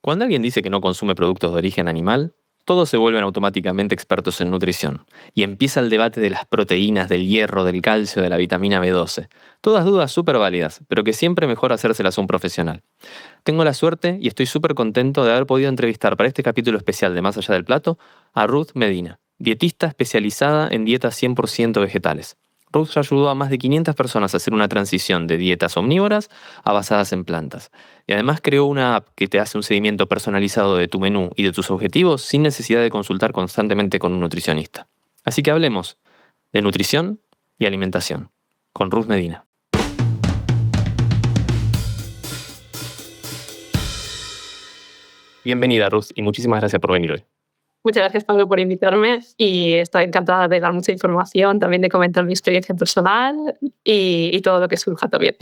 Cuando alguien dice que no consume productos de origen animal, todos se vuelven automáticamente expertos en nutrición, y empieza el debate de las proteínas, del hierro, del calcio, de la vitamina B12. Todas dudas súper válidas, pero que siempre mejor hacérselas a un profesional. Tengo la suerte y estoy súper contento de haber podido entrevistar para este capítulo especial de Más Allá del Plato a Ruth Medina, dietista especializada en dietas 100% vegetales. Ruth ya ayudó a más de 500 personas a hacer una transición de dietas omnívoras a basadas en plantas. Y además creó una app que te hace un seguimiento personalizado de tu menú y de tus objetivos sin necesidad de consultar constantemente con un nutricionista. Así que hablemos de nutrición y alimentación con Ruth Medina. Bienvenida, Ruth, y muchísimas gracias por venir hoy. Muchas gracias, Pablo, por invitarme y estoy encantada de dar mucha información, también de comentar mi experiencia personal y todo lo que surja también.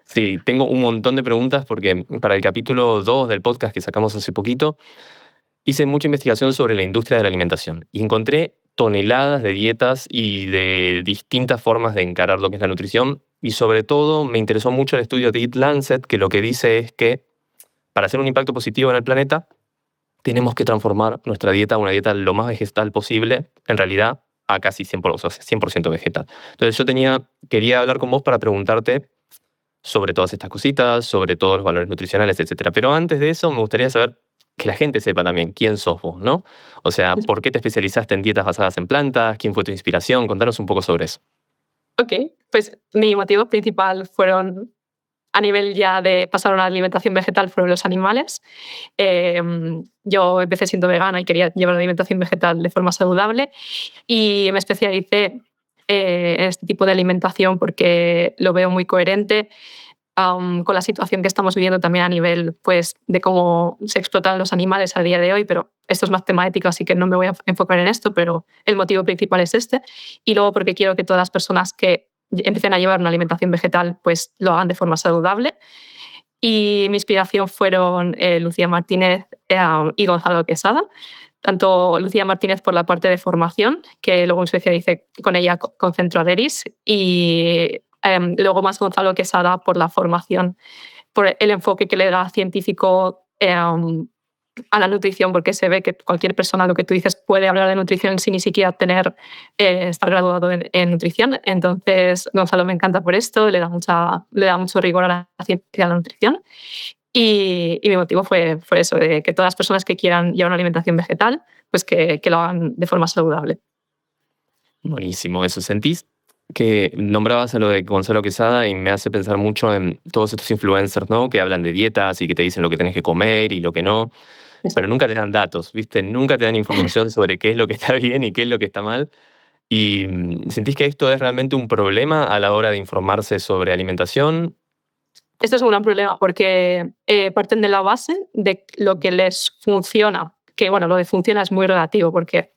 Sí, tengo un montón de preguntas porque para el capítulo 2 del podcast que sacamos hace poquito, hice mucha investigación sobre la industria de la alimentación y encontré toneladas de dietas y de distintas formas de encarar lo que es la nutrición, y sobre todo me interesó mucho el estudio de Eat Lancet, que lo que dice es que para hacer un impacto positivo en el planeta tenemos que transformar nuestra dieta a una dieta lo más vegetal posible, en realidad a casi 100%, o sea, 100% vegetal. Entonces quería hablar con vos para preguntarte sobre todas estas cositas, sobre todos los valores nutricionales, etcétera. Pero antes de eso, me gustaría saber que la gente sepa también quién sos vos, ¿no? O sea, ¿por qué te especializaste en dietas basadas en plantas? ¿Quién fue tu inspiración? Contanos un poco sobre eso. Ok, pues mi motivo principal fueron, a nivel ya de pasar a una alimentación vegetal, fueron los animales. Yo empecé siendo vegana y quería llevar una alimentación vegetal de forma saludable y me especialicé en este tipo de alimentación porque lo veo muy coherente con la situación que estamos viviendo también a nivel, pues, de cómo se explotan los animales a día de hoy, pero esto es más tema ético, así que no me voy a enfocar en esto, pero el motivo principal es este. Y luego porque quiero que todas las personas que empiecen a llevar una alimentación vegetal pues lo hagan de forma saludable. Y mi inspiración fueron Lucía Martínez y Gonzalo Quesada. Tanto Lucía Martínez por la parte de formación, que luego me especialicé con ella con Centro Aderis, y luego más Gonzalo Quesada por la formación, por el enfoque que le da científico a la nutrición, porque se ve que cualquier persona, lo que tú dices, puede hablar de nutrición sin ni siquiera estar graduado en nutrición. Entonces, Gonzalo me encanta por esto, le da mucho rigor a la ciencia y a la nutrición. Y mi motivo fue eso, de que todas las personas que quieran llevar una alimentación vegetal, pues que lo hagan de forma saludable. Buenísimo, eso. ¿Sentís que nombrabas a lo de Gonzalo Quesada y me hace pensar mucho en todos estos influencers, ¿no? Que hablan de dietas y que te dicen lo que tenés que comer y lo que no, pero nunca te dan datos, ¿viste? Nunca te dan información sobre qué es lo que está bien y qué es lo que está mal. ¿Y sentís que esto es realmente un problema a la hora de informarse sobre alimentación? Esto es un gran problema porque parten de la base de lo que les funciona, que bueno, lo de funciona es muy relativo porque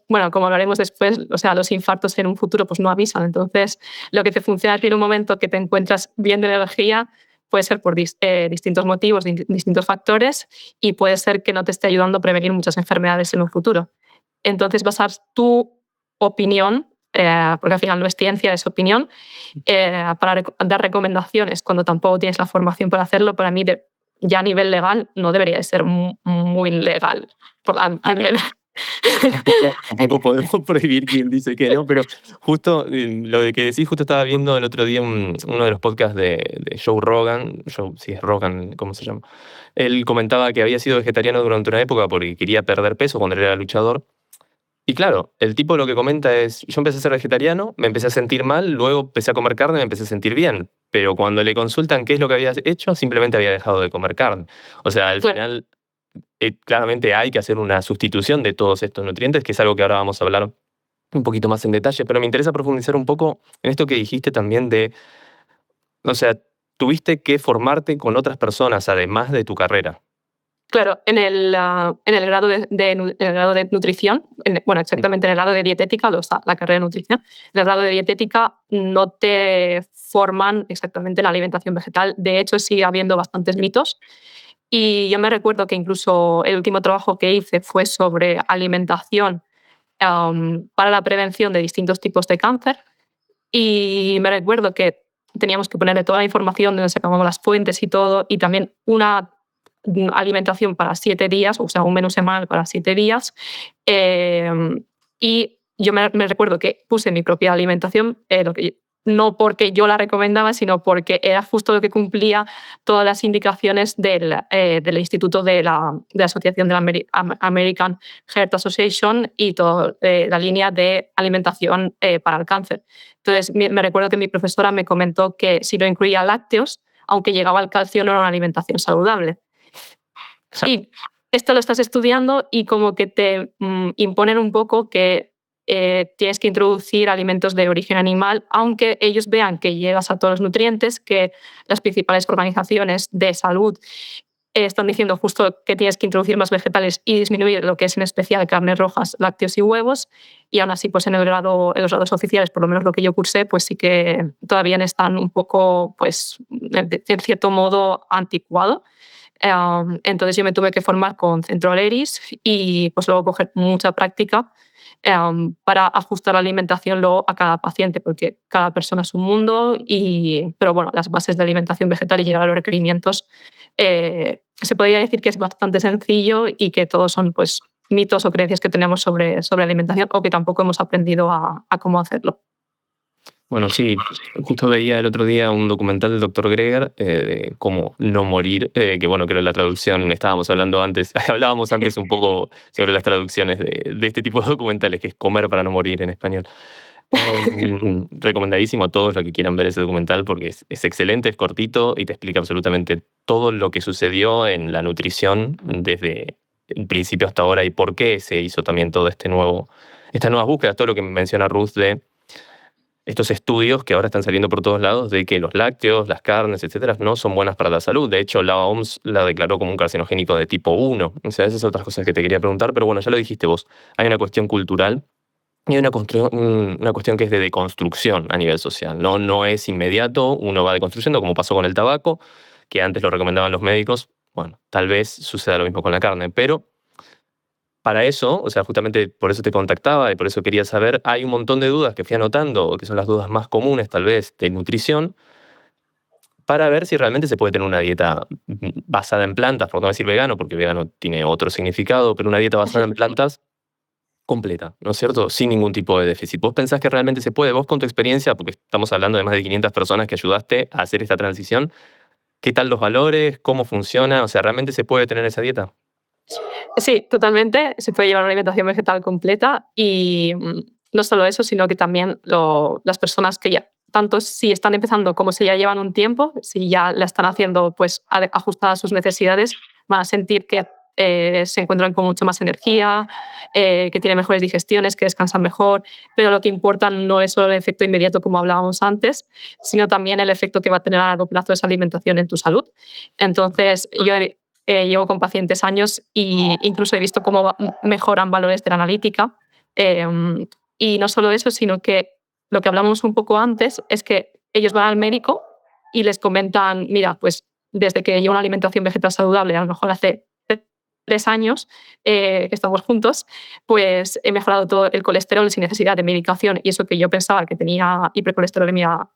como hablaremos después, o sea, los infartos en un futuro pues no avisan. Entonces, lo que te funciona en un momento que te encuentras bien de energía puede ser por distintos motivos, distintos factores, y puede ser que no te esté ayudando a prevenir muchas enfermedades en un futuro. Entonces, basar tu opinión, porque al final no es ciencia, es opinión, para dar recomendaciones cuando tampoco tienes la formación para hacerlo, para mí ya a nivel legal no debería de ser muy legal. A nivel... Tampoco podemos prohibir quien dice que no, pero justo lo de que decís, justo estaba viendo el otro día uno de los podcasts de Joe Rogan, si es Rogan, ¿cómo se llama? Él comentaba que había sido vegetariano durante una época porque quería perder peso cuando él era luchador. Y claro, el tipo lo que comenta es, yo empecé a ser vegetariano, me empecé a sentir mal, luego empecé a comer carne, me empecé a sentir bien. Pero cuando le consultan qué es lo que había hecho, simplemente había dejado de comer carne. O sea, al final, claramente hay que hacer una sustitución de todos estos nutrientes, que es algo que ahora vamos a hablar un poquito más en detalle, pero me interesa profundizar un poco en esto que dijiste también o sea, tuviste que formarte con otras personas, además de tu carrera. Claro, en el grado en el grado de nutrición, exactamente en el grado de dietética, la carrera de nutrición, en el grado de dietética no te forman exactamente en la alimentación vegetal. De hecho, sigue habiendo bastantes mitos. Y yo me recuerdo que incluso el último trabajo que hice fue sobre alimentación para la prevención de distintos tipos de cáncer. Y me recuerdo que teníamos que ponerle toda la información de donde sacábamos las fuentes y todo, y también alimentación para 7 días, o sea, un menú semanal para 7 días. Y yo me recuerdo que puse mi propia alimentación, no porque yo la recomendaba, sino porque era justo lo que cumplía todas las indicaciones del Instituto de la Asociación de la American Heart Association y toda la línea de alimentación para el cáncer. Entonces, me recuerdo que mi profesora me comentó que si no incluía lácteos, aunque llegaba al calcio, no era una alimentación saludable. Y esto lo estás estudiando y como que te imponen un poco que tienes que introducir alimentos de origen animal, aunque ellos vean que llegas a todos los nutrientes, que las principales organizaciones de salud están diciendo justo que tienes que introducir más vegetales y disminuir lo que es en especial carnes rojas, lácteos y huevos, y aún así pues en los grados oficiales, por lo menos lo que yo cursé, pues sí que todavía están un poco, pues en cierto modo, anticuados. Entonces yo me tuve que formar con Centro Leris y pues luego coger mucha práctica para ajustar la alimentación luego a cada paciente, porque cada persona es un mundo, pero bueno, las bases de alimentación vegetal y llegar a los requerimientos se podría decir que es bastante sencillo y que todos son pues mitos o creencias que tenemos sobre alimentación o que tampoco hemos aprendido a cómo hacerlo. Bueno, sí, justo veía el otro día un documental del doctor Greger de cómo no morir, que bueno, creo que la traducción, hablábamos antes un poco sobre las traducciones de este tipo de documentales, que es comer para no morir en español. Recomendadísimo a todos los que quieran ver ese documental porque es excelente, es cortito y te explica absolutamente todo lo que sucedió en la nutrición desde el principio hasta ahora y por qué se hizo también todo estas nuevas búsquedas, todo lo que menciona Ruth de estos estudios que ahora están saliendo por todos lados de que los lácteos, las carnes, etcétera, no son buenas para la salud. De hecho, la OMS la declaró como un carcinogénico de tipo 1. O sea, esas son otras cosas que te quería preguntar, pero bueno, ya lo dijiste vos. Hay una cuestión cultural y hay una cuestión que es de deconstrucción a nivel social. No es inmediato, uno va deconstruyendo, como pasó con el tabaco, que antes lo recomendaban los médicos. Bueno, tal vez suceda lo mismo con la carne, pero para eso, o sea, justamente por eso te contactaba y por eso quería saber, hay un montón de dudas que fui anotando, que son las dudas más comunes tal vez de nutrición, para ver si realmente se puede tener una dieta basada en plantas, por no decir vegano, porque vegano tiene otro significado, pero una dieta basada en plantas completa, ¿no es cierto? Sin ningún tipo de déficit. ¿Vos pensás que realmente se puede? Vos con tu experiencia, porque estamos hablando de más de 500 personas que ayudaste a hacer esta transición, ¿qué tal los valores? ¿Cómo funciona? O sea, ¿realmente se puede tener esa dieta? Sí, totalmente. Se puede llevar una alimentación vegetal completa y no solo eso, sino que también las personas que ya, tanto si están empezando como si ya llevan un tiempo, si ya la están haciendo pues ajustada a sus necesidades, van a sentir que se encuentran con mucho más energía, que tienen mejores digestiones, que descansan mejor, pero lo que importa no es solo el efecto inmediato como hablábamos antes, sino también el efecto que va a tener a largo plazo esa alimentación en tu salud. Entonces, yo llevo con pacientes años e incluso he visto cómo mejoran valores de la analítica. Eh, y no solo eso, sino que lo que hablamos un poco antes es que ellos van al médico y les comentan, mira, pues desde que llevo una alimentación vegetal saludable, a lo mejor hace 3 años que estamos juntos, pues he mejorado todo el colesterol sin necesidad de medicación y eso que yo pensaba que tenía hipercolesterolemia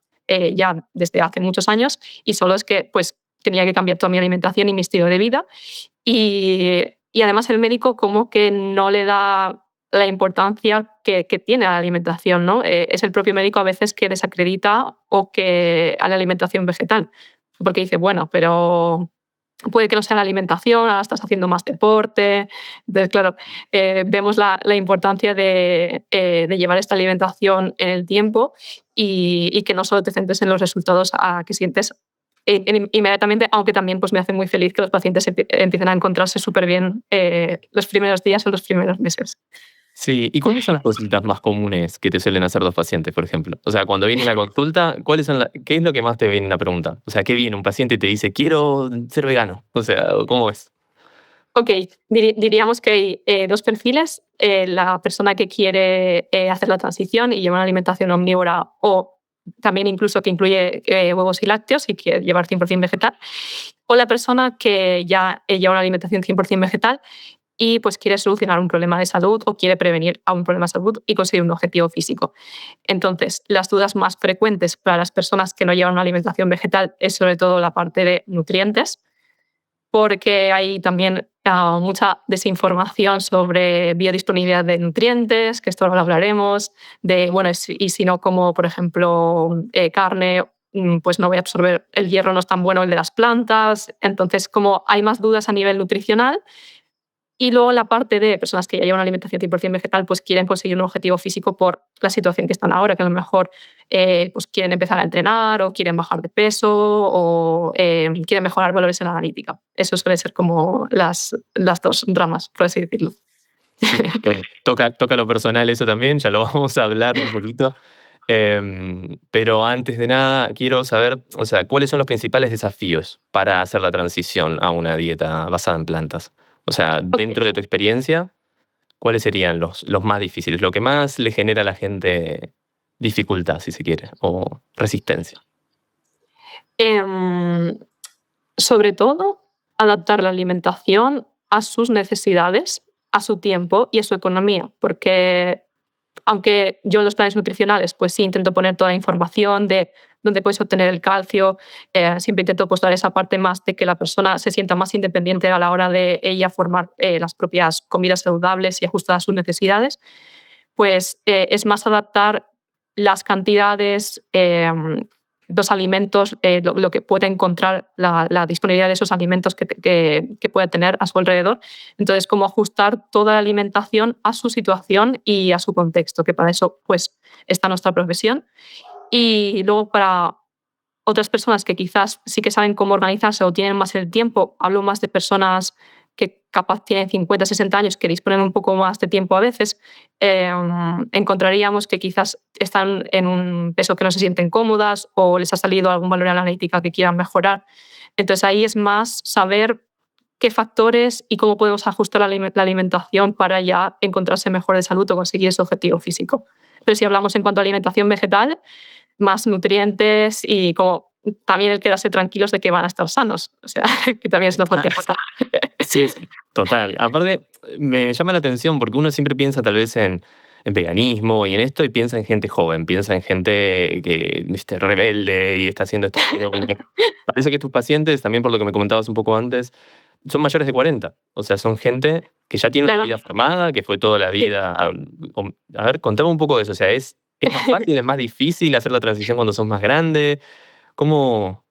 ya desde hace muchos años y solo es que pues tenía que cambiar toda mi alimentación y mi estilo de vida y además el médico como que no le da la importancia que tiene a la alimentación, ¿no? Es el propio médico a veces que desacredita o que a la alimentación vegetal, porque dice, bueno, pero puede que no sea la alimentación, ahora estás haciendo más deporte. Entonces, claro, vemos la importancia de llevar esta alimentación en el tiempo y que no solo te centres en los resultados que sientes inmediatamente, aunque también pues, me hace muy feliz que los pacientes empiecen a encontrarse súper bien los primeros días o los primeros meses. Sí, ¿y cuáles son las cositas más comunes que te suelen hacer los pacientes, por ejemplo? O sea, cuando vienen a la consulta, ¿qué es lo que más te vienen a preguntar? O sea, ¿qué viene? Un paciente y te dice, quiero ser vegano. O sea, ¿cómo es? Ok, diríamos que hay dos perfiles. La persona que quiere hacer la transición y llevar una alimentación omnívora o también incluso que incluye huevos y lácteos y quiere llevar 100% vegetal. O la persona que ya lleva una alimentación 100% vegetal y pues quiere solucionar un problema de salud o quiere prevenir a un problema de salud y conseguir un objetivo físico. Entonces, las dudas más frecuentes para las personas que no llevan una alimentación vegetal es sobre todo la parte de nutrientes, porque hay también mucha desinformación sobre biodisponibilidad de nutrientes, que esto ahora lo hablaremos, de, bueno, y si no como, por ejemplo, carne, pues no voy a absorber, el hierro no es tan bueno el de las plantas. Entonces, como hay más dudas a nivel nutricional. Y luego la parte de personas que ya llevan una alimentación 100% vegetal, pues quieren conseguir un objetivo físico por la situación que están ahora, que a lo mejor pues quieren empezar a entrenar o quieren bajar de peso o quieren mejorar valores en la analítica. Eso suele ser como las dos ramas, por así decirlo. Toca lo personal eso también, ya lo vamos a hablar un poquito. Pero antes de nada, quiero saber, o sea, ¿cuáles son los principales desafíos para hacer la transición a una dieta basada en plantas? O sea, dentro de tu experiencia, ¿cuáles serían los más difíciles? Lo que más le genera a la gente dificultad, si se quiere, o resistencia. Sobre todo, adaptar la alimentación a sus necesidades, a su tiempo y a su economía, porque aunque yo en los planes nutricionales pues sí intento poner toda la información de dónde puedes obtener el calcio, siempre intento pues dar esa parte más de que la persona se sienta más independiente a la hora de ella formar las propias comidas saludables y ajustadas a sus necesidades, pues es más adaptar las cantidades, los alimentos, lo que puede encontrar, la disponibilidad de esos alimentos que puede tener a su alrededor. Entonces, cómo ajustar toda la alimentación a su situación y a su contexto, que para eso pues, está nuestra profesión. Y luego para otras personas que quizás sí que saben cómo organizarse o tienen más el tiempo, hablo más de personas que capaz tienen 50, 60 años, que disponen un poco más de tiempo a veces, encontraríamos que quizás están en un peso que no se sienten cómodas o les ha salido algún valor analítica que quieran mejorar. Entonces ahí es más saber qué factores y cómo podemos ajustar la alimentación para ya encontrarse mejor de salud o conseguir ese objetivo físico. Pero si hablamos en cuanto a alimentación vegetal, más nutrientes y como también el quedarse tranquilos de que van a estar sanos. O sea, que también es una fuente importante. Sí, total. Aparte, me llama la atención porque uno siempre piensa tal vez en veganismo y en esto y piensa en gente joven, piensa en gente que rebelde y está haciendo esto. Pero parece que tus pacientes, también por lo que me comentabas un poco antes, son mayores de 40. O sea, son gente que ya tiene una vida formada, que fue toda la vida. A ver, contame un poco de eso. O sea, ¿es más fácil, es más difícil hacer la transición cuando sos más grande? ¿Cómo?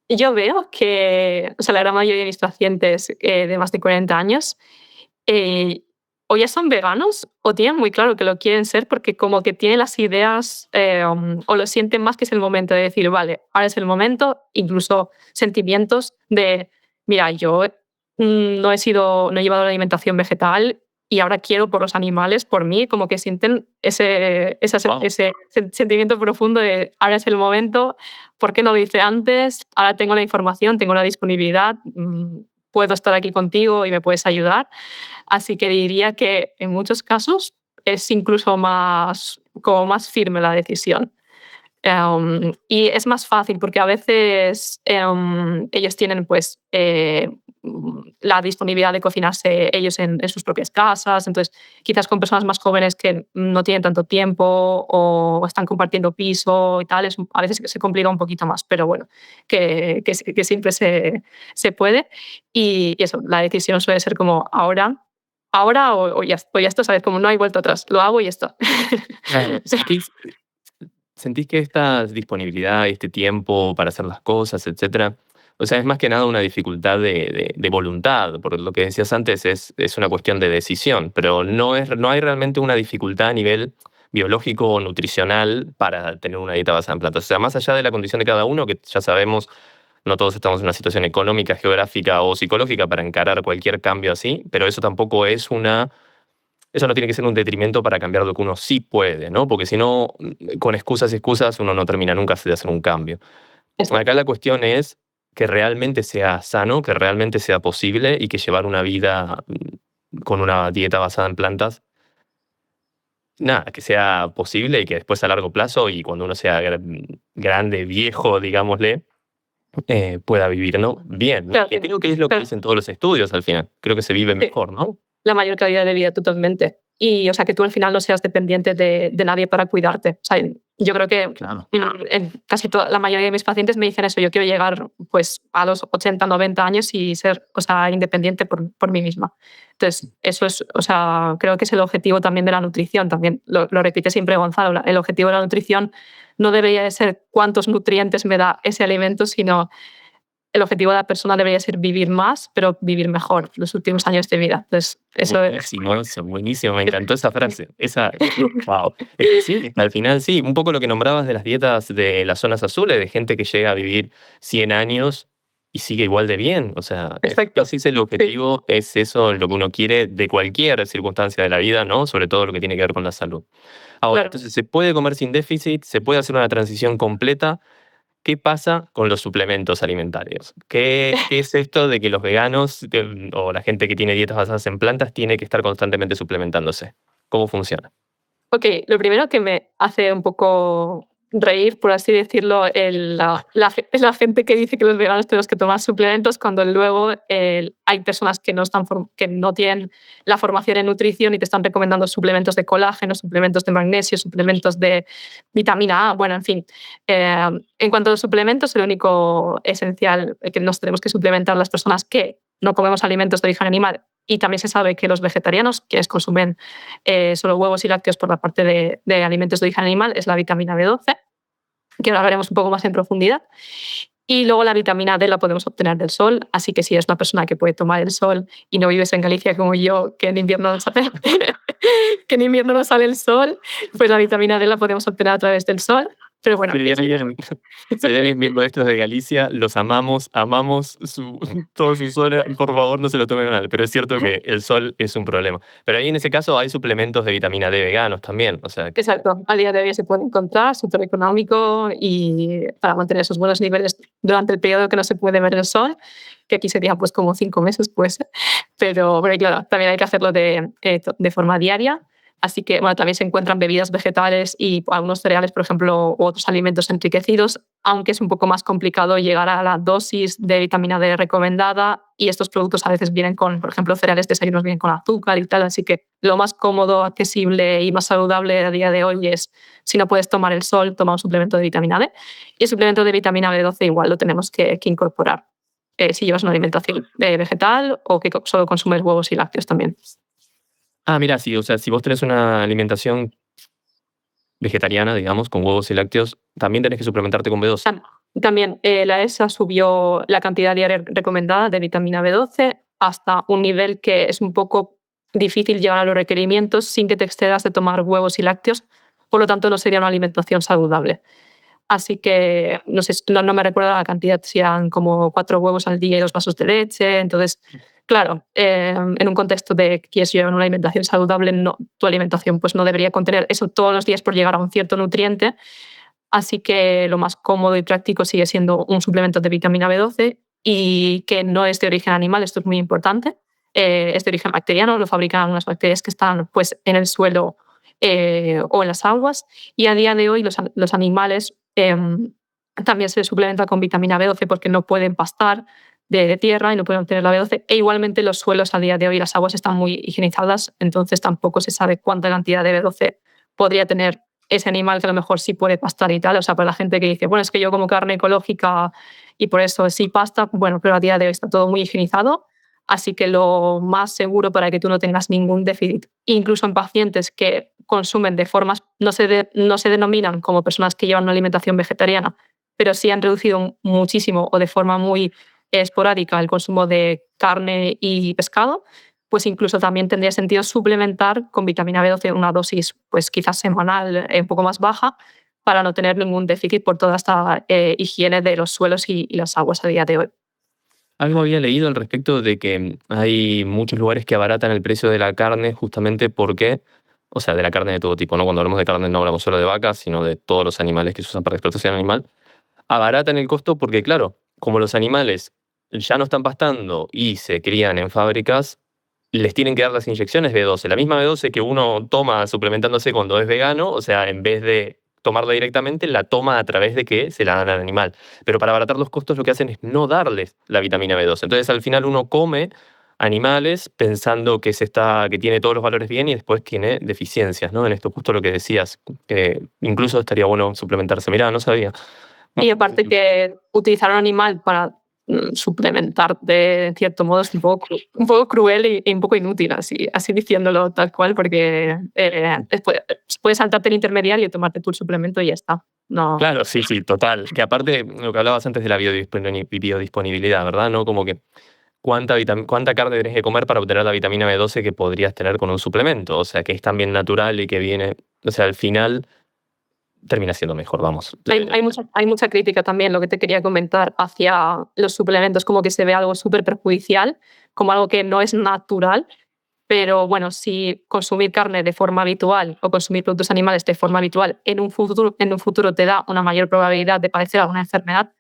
Yo veo que, o sea, la gran mayoría de mis pacientes de más de 40 años o ya son veganos o tienen muy claro que lo quieren ser porque como que tienen las ideas o lo sienten más que es el momento de decir, vale, ahora es el momento, incluso sentimientos de, mira, yo no he llevado la alimentación vegetal y ahora quiero por los animales, por mí, como que sienten ese sentimiento profundo de ahora es el momento, ¿por qué no lo hice antes? Ahora tengo la información, tengo la disponibilidad, puedo estar aquí contigo y me puedes ayudar. Así que diría que en muchos casos es incluso como más firme la decisión. Y es más fácil porque a veces ellos tienen pues, la disponibilidad de cocinarse ellos en sus propias casas. Entonces, quizás con personas más jóvenes que no tienen tanto tiempo o están compartiendo piso y tal, a veces se complica un poquito más, pero bueno, que siempre se puede. Y eso, la decisión suele ser como ahora o ya esto, ¿sabes? Como no hay vuelta atrás, lo hago y esto. Claro. ¿Sentís que esta disponibilidad y este tiempo para hacer las cosas, etcétera, o sea, es más que nada una dificultad de voluntad? Por lo que decías antes, es una cuestión de decisión, pero no hay realmente una dificultad a nivel biológico o nutricional para tener una dieta basada en plantas. O sea, más allá de la condición de cada uno, que ya sabemos, no todos estamos en una situación económica, geográfica o psicológica para encarar cualquier cambio así, pero eso tampoco es eso no tiene que ser un detrimento para cambiar lo que uno sí puede, ¿no? Porque si no, con excusas y excusas, uno no termina nunca de hacer un cambio. Acá la cuestión es que realmente sea sano, que realmente sea posible y que llevar una vida con una dieta basada en plantas, nada, que sea posible y que después a largo plazo y cuando uno sea grande, viejo, digámosle, pueda vivir, ¿no? Bien. Claro, Que creo que es lo que dicen todos los estudios al final. Creo que se vive mejor, ¿no? La mayor calidad de vida totalmente. Y, o sea, que tú al final no seas dependiente de nadie para cuidarte. O sea, Yo creo que Claro. en casi toda la mayoría de mis pacientes me dicen eso, yo quiero llegar pues a los 80, 90 años y ser, o sea, independiente por mí misma. Entonces, eso es, o sea, creo que es el objetivo también de la nutrición, también lo repite siempre Gonzalo, el objetivo de la nutrición no debería de ser cuántos nutrientes me da ese alimento, sino el objetivo de la persona debería ser vivir más, pero vivir mejor los últimos años de vida. Entonces, eso es... Buenísimo, eso, buenísimo, me encantó esa frase. Wow. Sí, al final sí, un poco lo que nombrabas de las dietas de las zonas azules, de gente que llega a vivir 100 años y sigue igual de bien. O sea, Perfecto. ese es el Sí, objetivo, es eso lo que uno quiere de cualquier circunstancia de la vida, ¿no? Sobre todo lo que tiene que ver con la salud. Ahora, claro. entonces, se puede comer sin déficit, se puede hacer una transición completa. ¿Qué pasa con los suplementos alimentarios? ¿Qué es esto de que los veganos o la gente que tiene dietas basadas en plantas tiene que estar constantemente suplementándose? ¿Cómo funciona? Ok, lo primero que me hace un poco reír, por así decirlo, es la gente que dice que los veganos tenemos que tomar suplementos cuando luego hay personas que que no tienen la formación en nutrición y te están recomendando suplementos de colágeno, suplementos de magnesio, suplementos de vitamina A, bueno, en fin. En cuanto a los suplementos, el único esencial que nos tenemos que suplementar las personas que no comemos alimentos de origen animal, y también se sabe que los vegetarianos, quienes consumen solo huevos y lácteos por la parte de alimentos de origen animal, es la vitamina B12, que ahora veremos un poco más en profundidad. Y luego la vitamina D la podemos obtener del sol, así que si eres una persona que puede tomar el sol y no vives en Galicia como yo, que en invierno no sale, que en invierno no sale el sol, pues la vitamina D la podemos obtener a través del sol. Pero bueno, Si hay alguien, si hay alguien viendo estos de Galicia, los amamos, amamos todo su sol. Por favor, no se lo tomen mal. Pero es cierto que el sol es un problema. Pero ahí en ese caso hay suplementos de vitamina D veganos también. O sea, exacto, a día de hoy se puede encontrar, súper económico y para mantener esos buenos niveles durante el periodo que no se puede ver el sol, que aquí sería pues como 5 meses, pues. Pero claro, también hay que hacerlo de forma diaria. Así que bueno, también se encuentran bebidas vegetales y algunos cereales, por ejemplo, u otros alimentos enriquecidos, aunque es un poco más complicado llegar a la dosis de vitamina D recomendada y estos productos a veces vienen con, por ejemplo, cereales desayunos vienen con azúcar y tal, así que lo más cómodo, accesible y más saludable a día de hoy es, si no puedes tomar el sol, toma un suplemento de vitamina D y el suplemento de vitamina B12 igual lo tenemos que incorporar si llevas una alimentación vegetal o que solo consumes huevos y lácteos también. mira, sí, o sea, si vos tenés una alimentación vegetariana, digamos, con huevos y lácteos, también tenés que suplementarte con B12. También la ESA subió la cantidad diaria recomendada de vitamina B12 hasta un nivel que es un poco difícil llegar a los requerimientos sin que te excedas de tomar huevos y lácteos, por lo tanto no sería una alimentación saludable. Así que no sé, no me recuerdo la cantidad, si eran como 4 huevos al día y 2 vasos de leche. Entonces, claro, en un contexto de que quieres llevar una alimentación saludable, no, tu alimentación pues no debería contener eso todos los días por llegar a un cierto nutriente. Así que lo más cómodo y práctico sigue siendo un suplemento de vitamina B12 y que no es de origen animal, esto es muy importante. Es de origen bacteriano, lo fabrican algunas bacterias que están pues, en el suelo o en las aguas. Y a día de hoy los animales también se suplementan con vitamina B12 porque no pueden pastar de tierra y no pueden obtener la B12. E igualmente los suelos a día de hoy, las aguas están muy higienizadas, entonces tampoco se sabe cuánta cantidad de B12 podría tener ese animal que a lo mejor sí puede pastar y tal. O sea, para la gente que dice, bueno, es que yo como carne ecológica y por eso sí pasta, bueno, pero a día de hoy está todo muy higienizado. Así que lo más seguro para que tú no tengas ningún déficit, incluso en pacientes que consumen de formas, no se denominan como personas que llevan una alimentación vegetariana, pero sí han reducido muchísimo o de forma muy esporádica el consumo de carne y pescado, pues incluso también tendría sentido suplementar con vitamina B12 una dosis pues quizás semanal un poco más baja para no tener ningún déficit por toda esta higiene de los suelos y las aguas a día de hoy. Algo había leído al respecto de que hay muchos lugares que abaratan el precio de la carne justamente porque, o sea, de la carne de todo tipo, ¿no? Cuando hablamos de carne no hablamos solo de vacas, sino de todos los animales que se usan para explotación animal. Abaratan el costo porque, claro, como los animales ya no están pastando y se crían en fábricas, les tienen que dar las inyecciones B12. La misma B12 que uno toma suplementándose cuando es vegano, o sea, en vez de tomarla directamente, la toma a través de que se la dan al animal. Pero para abaratar los costos lo que hacen es no darles la vitamina B12. Entonces al final uno come animales pensando que tiene todos los valores bien y después tiene deficiencias, ¿no? En esto justo lo que decías, que incluso estaría bueno suplementarse. Mirá, no sabía. Y aparte que utilizar un animal para suplementarte, en cierto modo, es un poco cruel y un poco inútil, así diciéndolo tal cual, porque puedes saltarte el intermediario y tomarte tu suplemento y ya está. No. Claro, sí, sí, total. Que aparte, lo que hablabas antes de la biodisponibilidad, ¿verdad? ¿No? Como que cuánta carne tenés que comer para obtener la vitamina B12 que podrías tener con un suplemento. O sea, que es también natural y que viene. O sea, al final termina siendo mejor, vamos. Hay mucha crítica también, lo que te quería comentar, hacia los suplementos, como que se ve algo súper perjudicial, como algo que no es natural. Pero bueno, si consumir carne de forma habitual o consumir productos animales de forma habitual en un futuro te da una mayor probabilidad de padecer alguna enfermedad,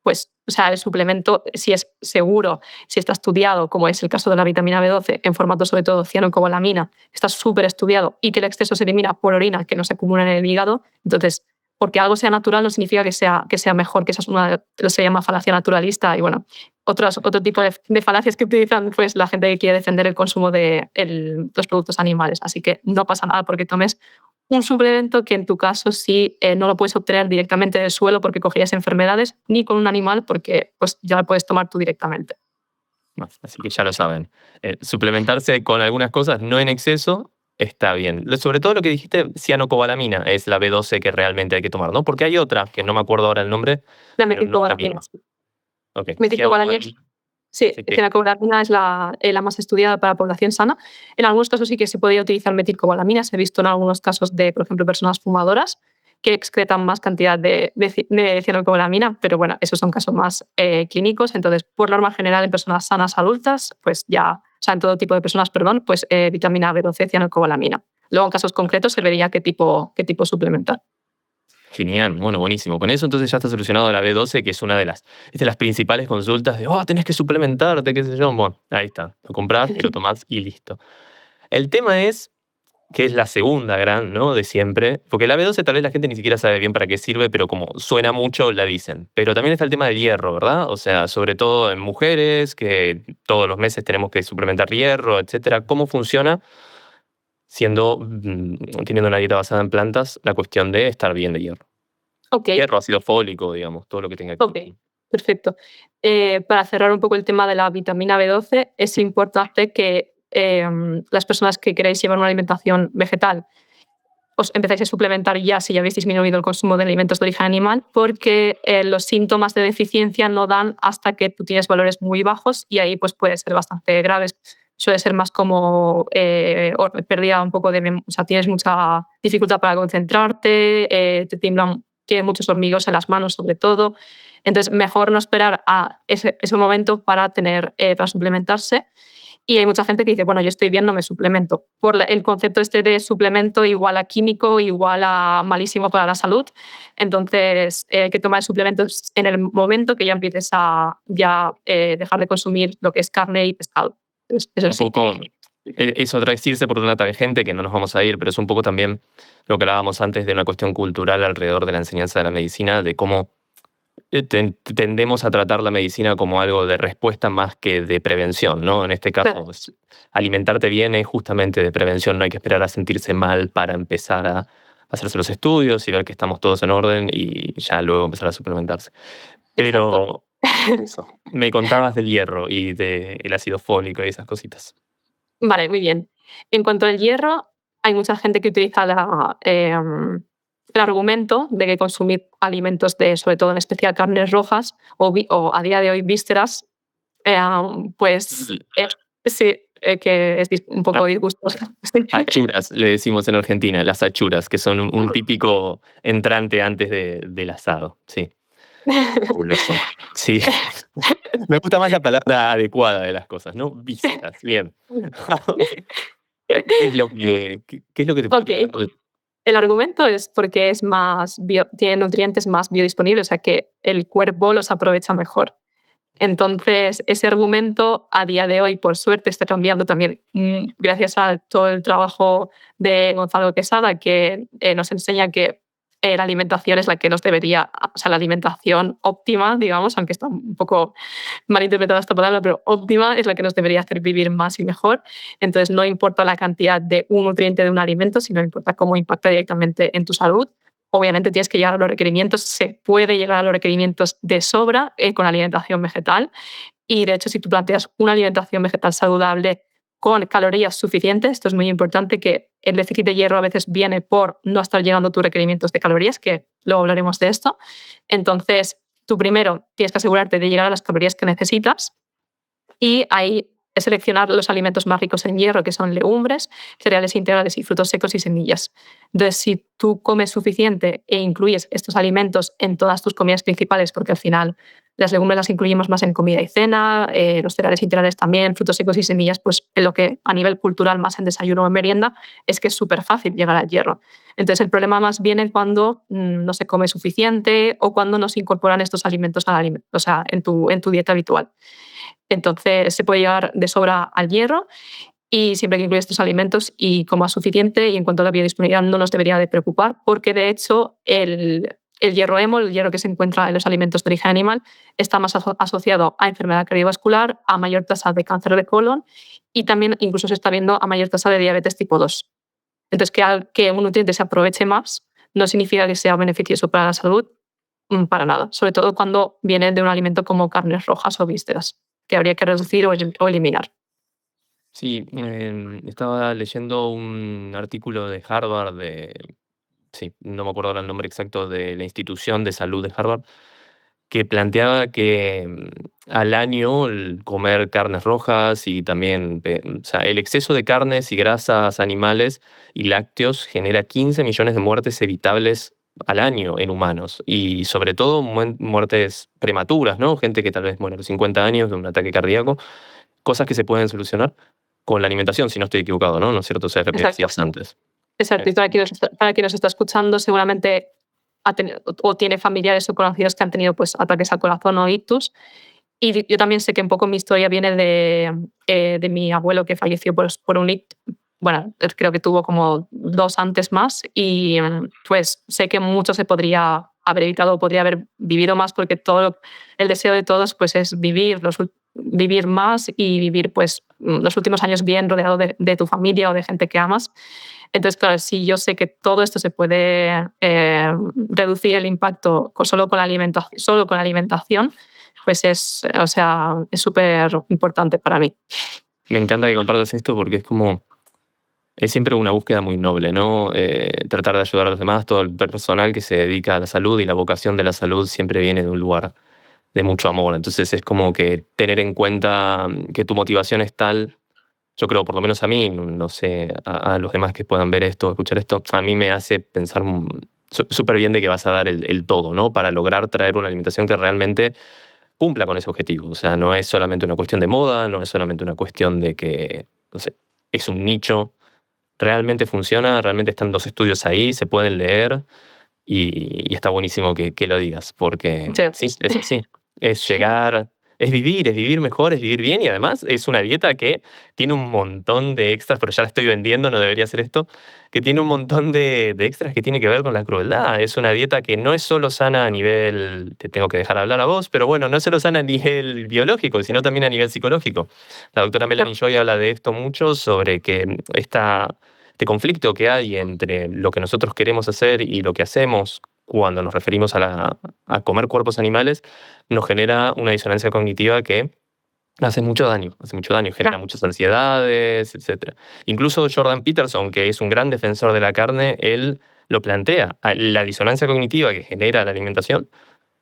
pues, o sea, el suplemento, si es seguro, si está estudiado, como es el caso de la vitamina B12, en formato sobre todo cianocobalamina, está súper estudiado y que el exceso se elimina por orina, que no se acumula en el hígado. Entonces, porque algo sea natural no significa que sea mejor, que esa es se llama falacia naturalista. Y bueno, otro tipo de falacias que utilizan pues, la gente que quiere defender el consumo de los productos animales. Así que no pasa nada porque tomes un suplemento que en tu caso sí no lo puedes obtener directamente del suelo porque cogerías enfermedades, ni con un animal porque pues, ya lo puedes tomar tú directamente. Así que ya lo saben. Suplementarse con algunas cosas, no en exceso, está bien. Sobre todo lo que dijiste, cianocobalamina, es la B12 que realmente hay que tomar, ¿no? Porque hay otra, que no me acuerdo ahora el nombre, La pero no es la metilcobalamina. misma. Ok. Metilcobalamina, sí, Sí, que- la cobalamina es la más estudiada para la población sana. En algunos casos sí que se podría utilizar metilcobalamina. Se ha visto en algunos casos de, por ejemplo, personas fumadoras que excretan más cantidad de cianocobalamina, pero bueno, esos son casos más clínicos. Entonces, por norma general, en personas sanas adultas, pues ya, o sea, en todo tipo de personas, perdón, pues vitamina B12, cianocobalamina. Luego, en casos concretos, se vería qué tipo suplementar. Genial, bueno, buenísimo. Con eso entonces ya está solucionado la B12, que es una es de las principales consultas de, tenés que suplementarte, qué sé yo. Bueno, ahí está, lo comprás y lo tomás y listo. El tema es que es la segunda gran, ¿no? De siempre. Porque la B12 tal vez la gente ni siquiera sabe bien para qué sirve, pero como suena mucho, la dicen. Pero también está el tema del hierro, ¿verdad? O sea, sobre todo en mujeres, que todos los meses tenemos que suplementar hierro, etcétera. ¿Cómo funciona teniendo una dieta basada en plantas, la cuestión de estar bien de hierro? Ok. Hierro, ácido fólico, digamos, todo lo que tenga que Ok, perfecto. Para cerrar un poco el tema de la vitamina B12, es importante que las personas que queréis llevar una alimentación vegetal os empezáis a suplementar ya si ya habéis disminuido el consumo de alimentos de origen animal, porque los síntomas de deficiencia no dan hasta que tú tienes valores muy bajos y ahí pues puede ser bastante graves. Suele ser más como pérdida un poco o sea, tienes mucha dificultad para concentrarte, te tiemblan, tienes muchos hormigueos en las manos sobre todo. Entonces, mejor no esperar a ese momento para suplementarse. Y hay mucha gente que dice, bueno, yo estoy bien, no me suplemento. El concepto este de suplemento igual a químico, igual a malísimo para la salud. Entonces, hay que tomar suplementos en el momento que ya empieces a dejar de consumir lo que es carne y pescado. Eso un sí. poco, es otra vez irse por una tangente que no nos vamos a ir, pero es un poco también lo que hablábamos antes de una cuestión cultural alrededor de la enseñanza de la medicina, de cómo tendemos a tratar la medicina como algo de respuesta más que de prevención, ¿no? En este caso, Claro. alimentarte bien es justamente de prevención, no hay que esperar a sentirse mal para empezar a hacerse los estudios y ver que estamos todos en orden y ya luego empezar a suplementarse. Exacto. Pero eso, me contabas del hierro y del ácido fólico y esas cositas. Vale, muy bien. En cuanto al hierro, hay mucha gente que utiliza el argumento de que consumir alimentos sobre todo en especial carnes rojas o a día de hoy vísceras, pues sí, que es un poco disgustoso. Achuras, le decimos en Argentina, las achuras, que son un típico entrante antes del asado. Sí. Fabuloso. Sí. Me gusta más la palabra adecuada de las cosas, ¿no? Vísceras. Bien. ¿Qué es lo que te Ok. El argumento es porque tiene nutrientes más biodisponibles, o sea que el cuerpo los aprovecha mejor. Entonces, ese argumento a día de hoy, por suerte, está cambiando también gracias a todo el trabajo de Gonzalo Quesada, que nos enseña que la alimentación es la que nos debería, o sea, la alimentación óptima, digamos, aunque está un poco malinterpretada esta palabra, pero óptima es la que nos debería hacer vivir más y mejor. Entonces, no importa la cantidad de un nutriente de un alimento, sino importa cómo impacta directamente en tu salud. Obviamente tienes que llegar a los requerimientos, se puede llegar a los requerimientos de sobra con alimentación vegetal. Y de hecho, si tú planteas una alimentación vegetal saludable con calorías suficientes, esto es muy importante, que el déficit de hierro a veces viene por no estar llegando a tus requerimientos de calorías, que luego hablaremos de esto. Entonces, tú primero tienes que asegurarte de llegar a las calorías que necesitas y ahí es seleccionar los alimentos más ricos en hierro, que son legumbres, cereales integrales y frutos secos y semillas. Entonces, si tú comes suficiente e incluyes estos alimentos en todas tus comidas principales, porque al final las legumbres las incluimos más en comida y cena, los cereales integrales también, frutos secos y semillas, pues en lo que a nivel cultural más en desayuno o en merienda, es que es súper fácil llegar al hierro. Entonces, el problema más viene cuando no se come suficiente o cuando no se incorporan estos alimentos al alimento, o sea, en tu dieta habitual. Entonces, se puede llegar de sobra al hierro y siempre que incluyes estos alimentos y comas suficiente, y en cuanto a la biodisponibilidad no nos debería de preocupar, porque de hecho el hierro hemo, el hierro que se encuentra en los alimentos de origen animal, está más asociado a enfermedad cardiovascular, a mayor tasa de cáncer de colon y también incluso se está viendo a mayor tasa de diabetes tipo 2. Entonces, que un nutriente se aproveche más no significa que sea beneficioso para la salud, para nada, sobre todo cuando viene de un alimento como carnes rojas o vísceras, que habría que reducir o eliminar. Sí, estaba leyendo un artículo de Harvard, sí, no me acuerdo ahora el nombre exacto de la institución de salud de Harvard, que planteaba que al año el comer carnes rojas y también, o sea, el exceso de carnes y grasas animales y lácteos genera 15 millones de muertes evitables al año en humanos y sobre todo muertes prematuras, ¿no? Gente que tal vez muere a los 50 años de un ataque cardíaco, cosas que se pueden solucionar con la alimentación, si no estoy equivocado, ¿no? ¿No es cierto? O sea, es lo que Exacto. decías antes. Exacto. Y para quien nos está escuchando, seguramente o tiene familiares o conocidos que han tenido pues, ataques al corazón o ictus. Y yo también sé que un poco mi historia viene de mi abuelo que falleció por un ictus. Bueno, creo que tuvo como 2 antes más y pues sé que mucho se podría haber evitado, podría haber vivido más porque el deseo de todos pues es vivir más y vivir pues los últimos años bien rodeado de tu familia o de gente que amas. Entonces, claro, si yo sé que todo esto se puede reducir el impacto solo con la alimentación, pues es súper importante para mí. Me encanta que compartas esto porque es siempre una búsqueda muy noble, ¿no? Tratar de ayudar a los demás, todo el personal que se dedica a la salud y la vocación de la salud siempre viene de un lugar de mucho amor. Entonces es como que tener en cuenta que tu motivación es tal, yo creo, por lo menos a mí, no sé, a los demás que puedan ver esto, escuchar esto, a mí me hace pensar súper bien de que vas a dar el todo, ¿no? Para lograr traer una alimentación que realmente cumpla con ese objetivo. O sea, no es solamente una cuestión de moda, no es solamente una cuestión de que, no sé, es un nicho. Realmente funciona, realmente están los estudios ahí, se pueden leer y está buenísimo que lo digas, porque sí, es así. Es llegar, es vivir mejor, es vivir bien y además es una dieta que tiene un montón de extras, pero ya la estoy vendiendo, no debería hacer esto, que tiene un montón de extras que tiene que ver con la crueldad. Es una dieta que no es solo sana a nivel, te tengo que dejar hablar a vos, pero bueno, no es solo sana a nivel biológico, sino también a nivel psicológico. La doctora Melanie Joy habla de esto mucho, sobre que este conflicto que hay entre lo que nosotros queremos hacer y lo que hacemos cuando nos referimos a comer cuerpos animales, nos genera una disonancia cognitiva que hace mucho daño, genera muchas ansiedades, etc. Incluso Jordan Peterson, que es un gran defensor de la carne, él lo plantea. La disonancia cognitiva que genera la alimentación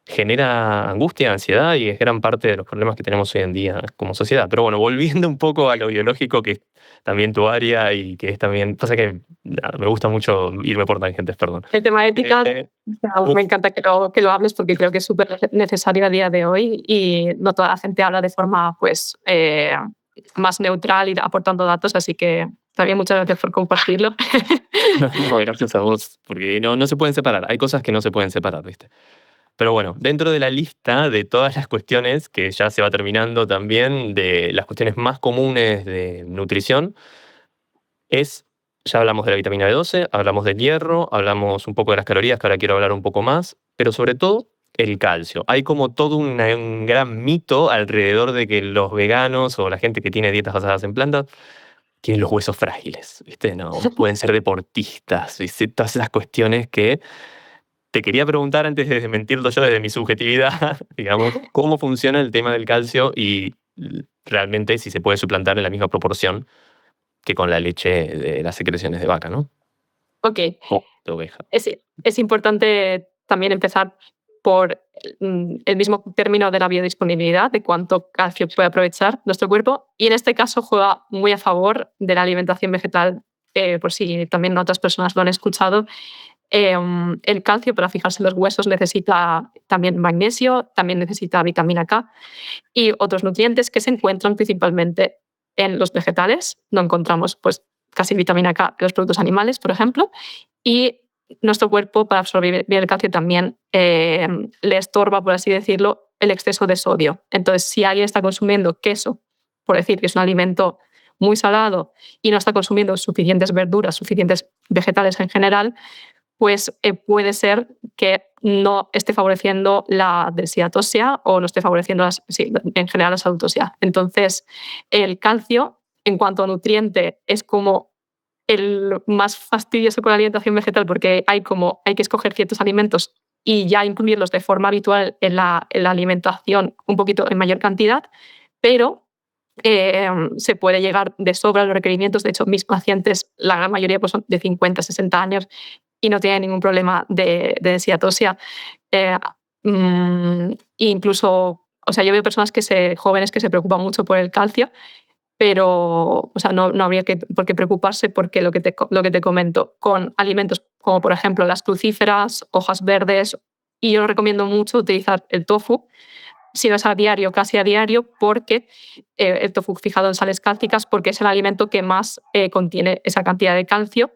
genera angustia, ansiedad y es gran parte de los problemas que tenemos hoy en día como sociedad. Pero bueno, volviendo un poco a lo biológico, que es también tu área y que es también... Pasa que me gusta mucho irme por tangentes, perdón. El tema ética, me encanta que lo hables porque creo que es súper necesario a día de hoy y no toda la gente habla de forma pues, más neutral y aportando datos, así que también muchas gracias por compartirlo. No, gracias a vos, porque no se pueden separar. Hay cosas que no se pueden separar, ¿viste? Pero bueno, dentro de la lista de todas las cuestiones, que ya se va terminando también, de las cuestiones más comunes de nutrición, es Ya hablamos de la vitamina B12, hablamos del hierro, hablamos un poco de las calorías, que ahora quiero hablar un poco más, pero sobre todo el calcio. Hay como todo un gran mito alrededor de que los veganos o la gente que tiene dietas basadas en plantas tienen los huesos frágiles, ¿viste? No pueden ser deportistas, ¿viste? Todas esas cuestiones que te quería preguntar antes de desmentirlo yo desde mi subjetividad, digamos, cómo funciona el tema del calcio y realmente si se puede suplantar en la misma proporción que con la leche de las secreciones de vaca, ¿no? Ok, O de oveja. es importante también empezar por el mismo término de la biodisponibilidad, de cuánto calcio puede aprovechar nuestro cuerpo, y en este caso juega muy a favor de la alimentación vegetal, por si también otras personas lo han escuchado. El calcio para fijarse en los huesos necesita también magnesio, también necesita vitamina K y otros nutrientes que se encuentran principalmente en los vegetales. No encontramos pues, casi vitamina K en los productos animales, por ejemplo, y nuestro cuerpo para absorber bien el calcio también le estorba, por así decirlo, el exceso de sodio. Entonces, si alguien está consumiendo queso, por decir que es un alimento muy salado y no está consumiendo suficientes verduras, suficientes vegetales en general, pues puede ser que no esté favoreciendo la densidad ósea o no esté favoreciendo en general la salud ósea. Entonces, el calcio, en cuanto a nutriente, es como el más fastidioso con la alimentación vegetal porque hay que escoger ciertos alimentos y ya incluirlos de forma habitual en la alimentación un poquito en mayor cantidad, pero se puede llegar de sobra a los requerimientos. De hecho, mis pacientes, la gran mayoría pues, son de 50, 60 años y no tienen ningún problema de densidad ósea. Eh, Incluso, o sea, yo veo personas jóvenes que se preocupan mucho por el calcio, pero o sea, no habría por qué preocuparse porque lo que te comento, con alimentos como por ejemplo las crucíferas, hojas verdes, y yo recomiendo mucho utilizar el tofu, si no es a diario, casi a diario, porque el tofu fijado en sales cálcicas, porque es el alimento que más contiene esa cantidad de calcio.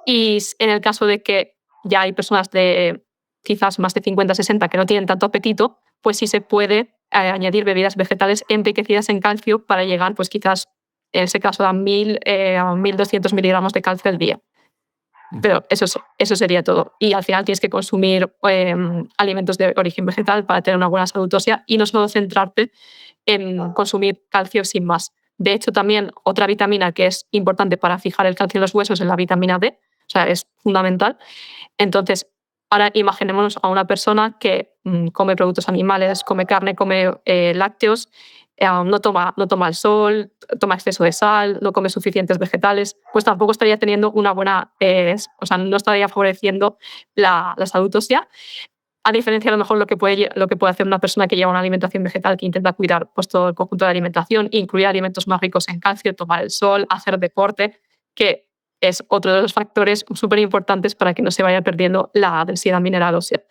Y en el caso de que ya hay personas de quizás más de 50, 60 que no tienen tanto apetito, pues sí se puede añadir bebidas vegetales enriquecidas en calcio para llegar, pues quizás en ese caso a 1.200 miligramos de calcio al día. Pero eso sería todo. Y al final tienes que consumir alimentos de origen vegetal para tener una buena salud ósea y no solo centrarte en consumir calcio sin más. De hecho, también otra vitamina que es importante para fijar el calcio en los huesos es la vitamina D, o sea, es fundamental. Entonces, ahora imaginémonos a una persona que come productos animales, come carne, come lácteos, no toma el sol, toma exceso de sal, no come suficientes vegetales, pues tampoco estaría teniendo una buena, o sea, no estaría favoreciendo la salud ósea. A diferencia, a lo mejor, lo que puede hacer una persona que lleva una alimentación vegetal, que intenta cuidar pues, todo el conjunto de alimentación, incluir alimentos más ricos en calcio, tomar el sol, hacer deporte, que es otro de los factores súper importantes para que no se vaya perdiendo la densidad mineral ósea.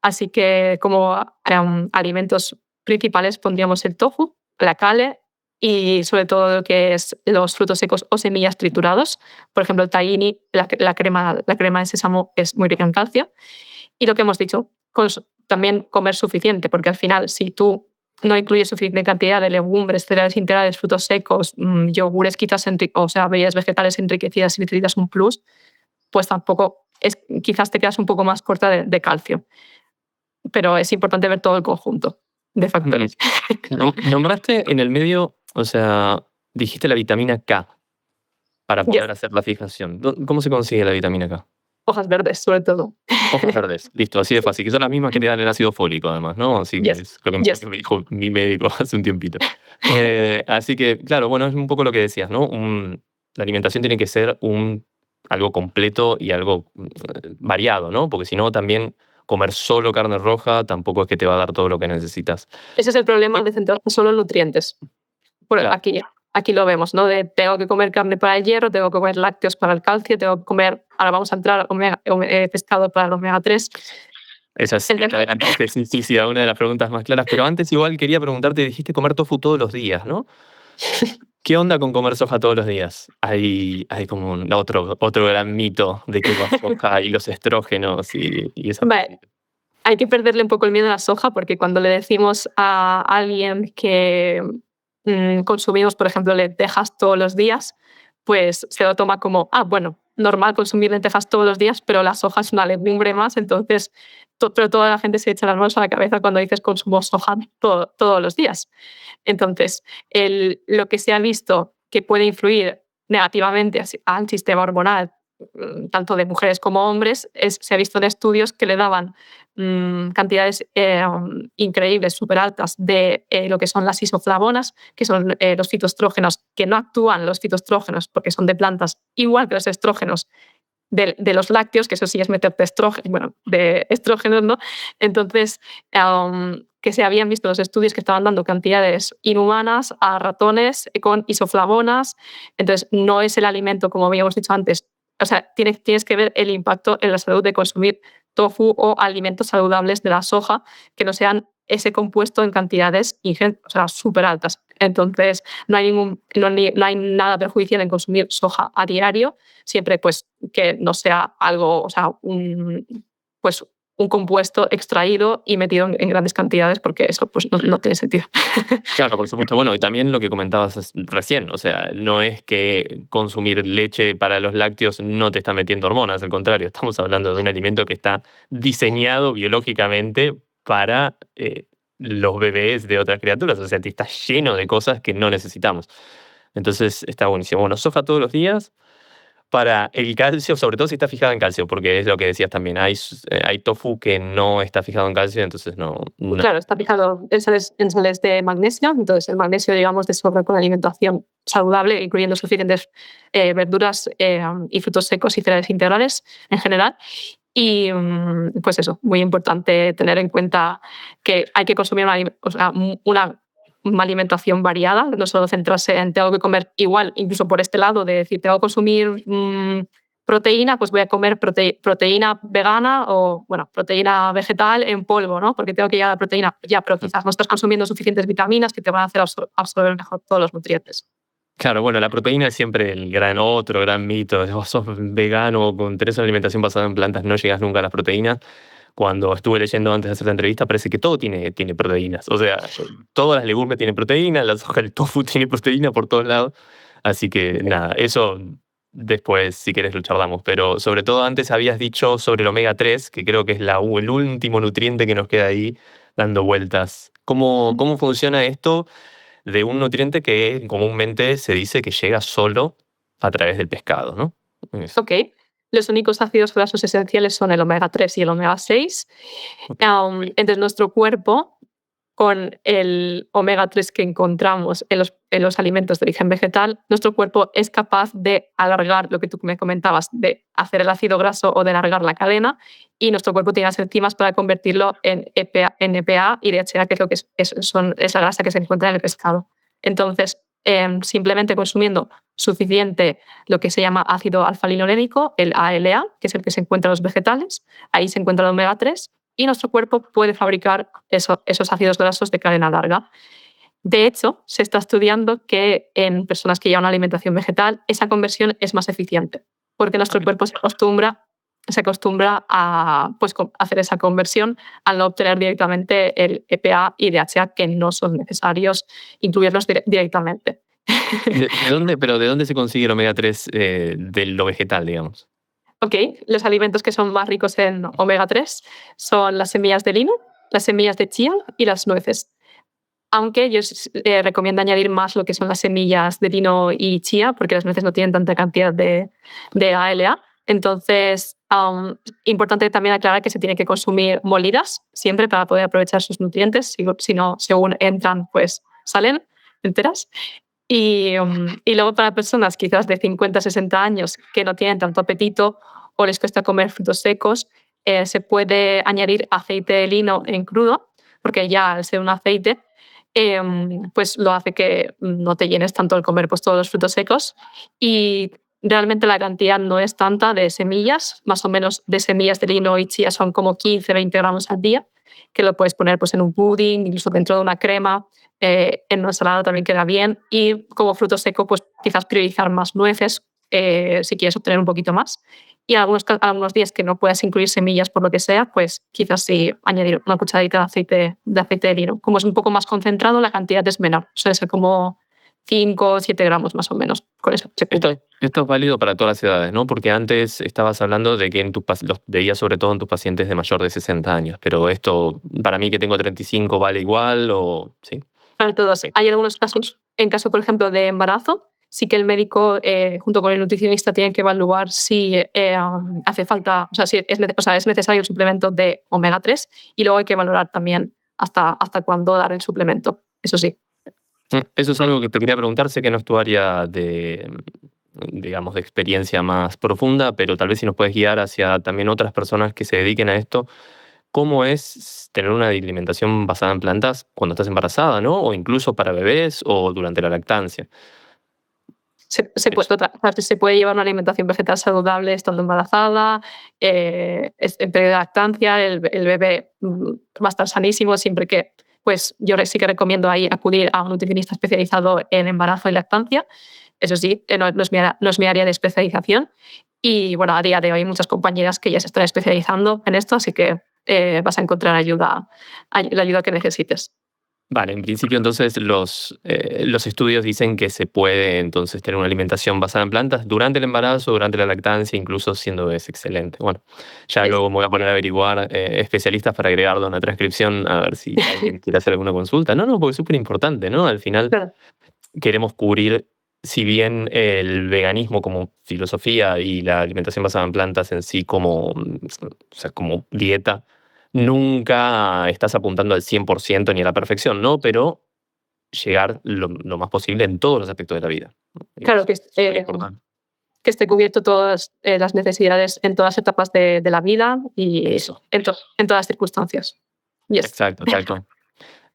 Así que como alimentos principales pondríamos el tofu, la kale y sobre todo lo que es los frutos secos o semillas triturados. Por ejemplo, el tahini, la crema de sésamo es muy rica en calcio. Y lo que hemos dicho, también comer suficiente, porque al final si tú no incluyes suficiente cantidad de legumbres, cereales integrales, frutos secos, yogures quizás, o sea, bebidas vegetales enriquecidas y necesitas un plus, pues tampoco quizás te quedas un poco más corta de calcio. Pero es importante ver todo el conjunto de factores. Nombraste en el medio, o sea, dijiste la vitamina K para poder Yes. hacer la fijación. ¿Cómo se consigue la vitamina K? Hojas verdes, sobre todo. Hojas verdes, listo, así de fácil. Que son las mismas que te dan el ácido fólico, además, ¿no? Así que Yes. es lo que Yes. me dijo mi médico hace un tiempito. Así que, claro, bueno, es un poco lo que decías, ¿no? La alimentación tiene que ser algo completo y algo variado, ¿no? Porque si no, también comer solo carne roja tampoco es que te va a dar todo lo que necesitas. Ese es el problema de centrarse solo en nutrientes. Claro. Aquí lo vemos, ¿no? Tengo que comer carne para el hierro, tengo que comer lácteos para el calcio, tengo que comer, ahora vamos a entrar pescado para el omega 3. Esa es una de las preguntas más claras. Pero antes igual quería preguntarte, dijiste comer tofu todos los días, ¿no? ¿Qué onda con comer soja todos los días? Hay como otro gran mito de que la soja y los estrógenos y esa... Vale. Hay que perderle un poco el miedo a la soja porque cuando le decimos a alguien que consumimos, por ejemplo, lentejas todos los días, pues se lo toma como, bueno, normal consumir lentejas todos los días, pero la soja es una legumbre más, entonces pero toda la gente se echa las manos a la cabeza cuando dices consumo soja todos los días. Entonces, lo que se ha visto que puede influir negativamente al sistema hormonal, tanto de mujeres como hombres, se ha visto en estudios que le daban cantidades increíbles, súper altas de lo que son las isoflavonas, que son los fitoestrógenos, que no actúan los fitoestrógenos porque son de plantas, igual que los estrógenos de los lácteos, que eso sí es meterte de estrógenos, ¿no? Entonces, que se habían visto los estudios que estaban dando cantidades inhumanas a ratones con isoflavonas. Entonces, no es el alimento, como habíamos dicho antes. O sea, tienes que ver el impacto en la salud de consumir tofu o alimentos saludables de la soja que no sean ese compuesto en cantidades ingentes, o sea, súper altas. Entonces, no hay nada perjudicial en consumir soja a diario, siempre pues que no sea algo, o sea, un compuesto extraído y metido en grandes cantidades, porque eso pues no tiene sentido. Claro, por supuesto. Bueno, y también lo que comentabas recién, o sea, no es que consumir leche para los lácteos no te está metiendo hormonas, al contrario, estamos hablando de un alimento que está diseñado biológicamente para los bebés de otras criaturas, o sea, te está lleno de cosas que no necesitamos. Entonces está buenísimo. Bueno, soja todos los días. Para el calcio, sobre todo si está fijado en calcio, porque es lo que decías también, hay tofu que no está fijado en calcio, entonces no. Claro, está fijado en sales de magnesio, entonces el magnesio, digamos, de sobra con alimentación saludable, incluyendo suficientes verduras y frutos secos y cereales integrales en general. Y pues eso, muy importante tener en cuenta que hay que consumir una alimentación variada, no solo centrarse en tengo que comer igual, incluso por este lado de decir tengo que consumir proteína, pues voy a comer proteína vegana o proteína vegetal en polvo, ¿no? Porque tengo que llegar a la proteína ya, pero quizás no estás consumiendo suficientes vitaminas que te van a hacer absorber mejor todos los nutrientes. Claro, bueno, la proteína es siempre otro gran mito. Sos vegano, tenés una alimentación basada en plantas, no llegas nunca a las proteínas. Cuando estuve leyendo antes de hacer la entrevista, parece que todo tiene proteínas. O sea, todas las legumbres tienen proteína, la soja, el tofu tiene proteína por todos lados. Así que nada, eso después, si querés, lo charlamos. Pero sobre todo antes habías dicho sobre el omega 3, que creo que es el último nutriente que nos queda ahí dando vueltas. ¿Cómo funciona esto de un nutriente que comúnmente se dice que llega solo a través del pescado, ¿no? Ok. Los únicos ácidos grasos esenciales son el omega 3 y el omega 6. Entonces, nuestro cuerpo, con el omega 3 que encontramos en los alimentos de origen vegetal, nuestro cuerpo es capaz de alargar lo que tú me comentabas, de hacer el ácido graso o de alargar la cadena, y nuestro cuerpo tiene las enzimas para convertirlo en EPA y DHA, que es lo que es la grasa que se encuentra en el pescado. Entonces, simplemente consumiendo suficiente lo que se llama ácido alfa-linolénico, el ALA, que es el que se encuentra en los vegetales, ahí se encuentra el omega 3, y nuestro cuerpo puede fabricar esos ácidos grasos de cadena larga. De hecho, se está estudiando que en personas que llevan una alimentación vegetal, esa conversión es más eficiente, porque nuestro cuerpo se acostumbra a hacer esa conversión al no obtener directamente el EPA y DHA, que no son necesarios incluirlos directamente. ¿De dónde se consigue el omega 3 de lo vegetal, digamos? Ok, los alimentos que son más ricos en omega 3 son las semillas de lino, las semillas de chía y las nueces. Aunque yo recomiendo añadir más lo que son las semillas de lino y chía, porque las nueces no tienen tanta cantidad de ALA. Entonces, importante también aclarar que se tiene que consumir molidas siempre para poder aprovechar sus nutrientes. Si no, según entran, pues salen enteras. Y luego para personas quizás de 50, 60 años que no tienen tanto apetito o les cuesta comer frutos secos, se puede añadir aceite de lino en crudo, porque ya al ser un aceite, pues lo hace que no te llenes tanto al comer pues todos los frutos secos. Y realmente la cantidad no es tanta de semillas, más o menos de semillas de lino y chía son como 15, 20 gramos al día, que lo puedes poner pues en un pudding, incluso dentro de una crema. En una ensalada también queda bien, y como fruto seco pues quizás priorizar más nueces si quieres obtener un poquito más, y algunos días que no puedas incluir semillas por lo que sea, pues quizás sí añadir una cucharadita de aceite de lino. Como es un poco más concentrado, la cantidad es menor, suele ser como 5 o 7 gramos más o menos. Con eso se cubre. Esto es válido para todas las edades, ¿no? Porque antes estabas hablando de que los veías sobre todo en tus pacientes de mayor de 60 años, pero esto, para mí que tengo 35, ¿vale igual o...? Sí. Para todos. Sí. Hay algunos casos, en caso, por ejemplo, de embarazo, sí que el médico, junto con el nutricionista, tienen que evaluar si hace falta, o sea, si es necesario el suplemento de omega 3 y luego hay que valorar también hasta cuándo dar el suplemento. Eso sí. Eso es algo que te quería preguntar, sé que no es tu área digamos, de experiencia más profunda, pero tal vez si nos puedes guiar hacia también otras personas que se dediquen a esto. ¿Cómo es tener una alimentación basada en plantas cuando estás embarazada, ¿no? O incluso para bebés o durante la lactancia? Se puede llevar una alimentación vegetal saludable estando embarazada, en periodo de lactancia, el bebé va a estar sanísimo siempre que, pues yo sí que recomiendo ahí acudir a un nutricionista especializado en embarazo y lactancia. Eso sí, no es mi área de especialización. Y bueno, a día de hoy hay muchas compañeras que ya se están especializando en esto, así que vas a encontrar la ayuda que necesites. Vale, en principio entonces los estudios dicen que se puede entonces tener una alimentación basada en plantas durante el embarazo, durante la lactancia, incluso siendo bebés excelente. Bueno, ya luego me voy a poner a averiguar especialistas para agregarlo a una transcripción a ver si alguien quiere hacer alguna consulta. No, porque es súper importante, ¿no? Al final Claro. queremos cubrir, si bien el veganismo como filosofía y la alimentación basada en plantas en sí como, o sea, como dieta, nunca estás apuntando al 100% ni a la perfección, ¿no? Pero llegar lo más posible en todos los aspectos de la vida. Claro, Es súper importante. que esté cubierto todas las necesidades en todas las etapas de la vida y Eso. en todas las circunstancias. Yes. Exacto, exacto.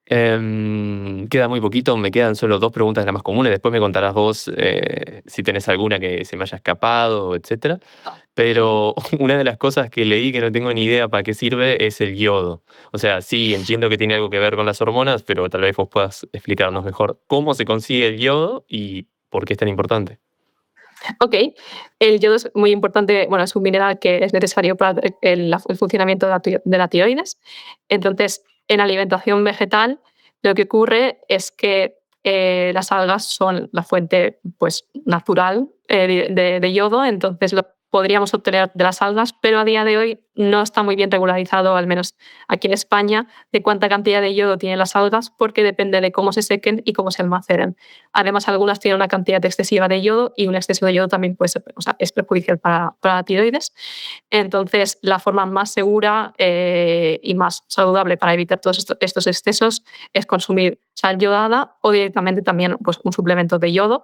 Queda muy poquito, me quedan solo 2 preguntas las más comunes. Después me contarás vos si tenés alguna que se me haya escapado, etc. Pero una de las cosas que leí que no tengo ni idea para qué sirve es el yodo. O sea, sí, entiendo que tiene algo que ver con las hormonas, pero tal vez vos puedas explicarnos mejor cómo se consigue el yodo y por qué es tan importante. Ok, el yodo es muy importante, bueno, es un mineral que es necesario para el funcionamiento de la tiroides. Entonces, en alimentación vegetal, lo que ocurre es que las algas son la fuente, pues, natural de yodo, entonces lo podríamos obtener de las algas, pero a día de hoy no está muy bien regularizado, al menos aquí en España, de cuánta cantidad de yodo tienen las algas, porque depende de cómo se sequen y cómo se almacenen. Además, algunas tienen una cantidad excesiva de yodo y un exceso de yodo también puede ser, o sea, es perjudicial para la tiroides. Entonces, la forma más segura y más saludable para evitar todos estos excesos es consumir sal yodada o directamente también, pues, un suplemento de yodo.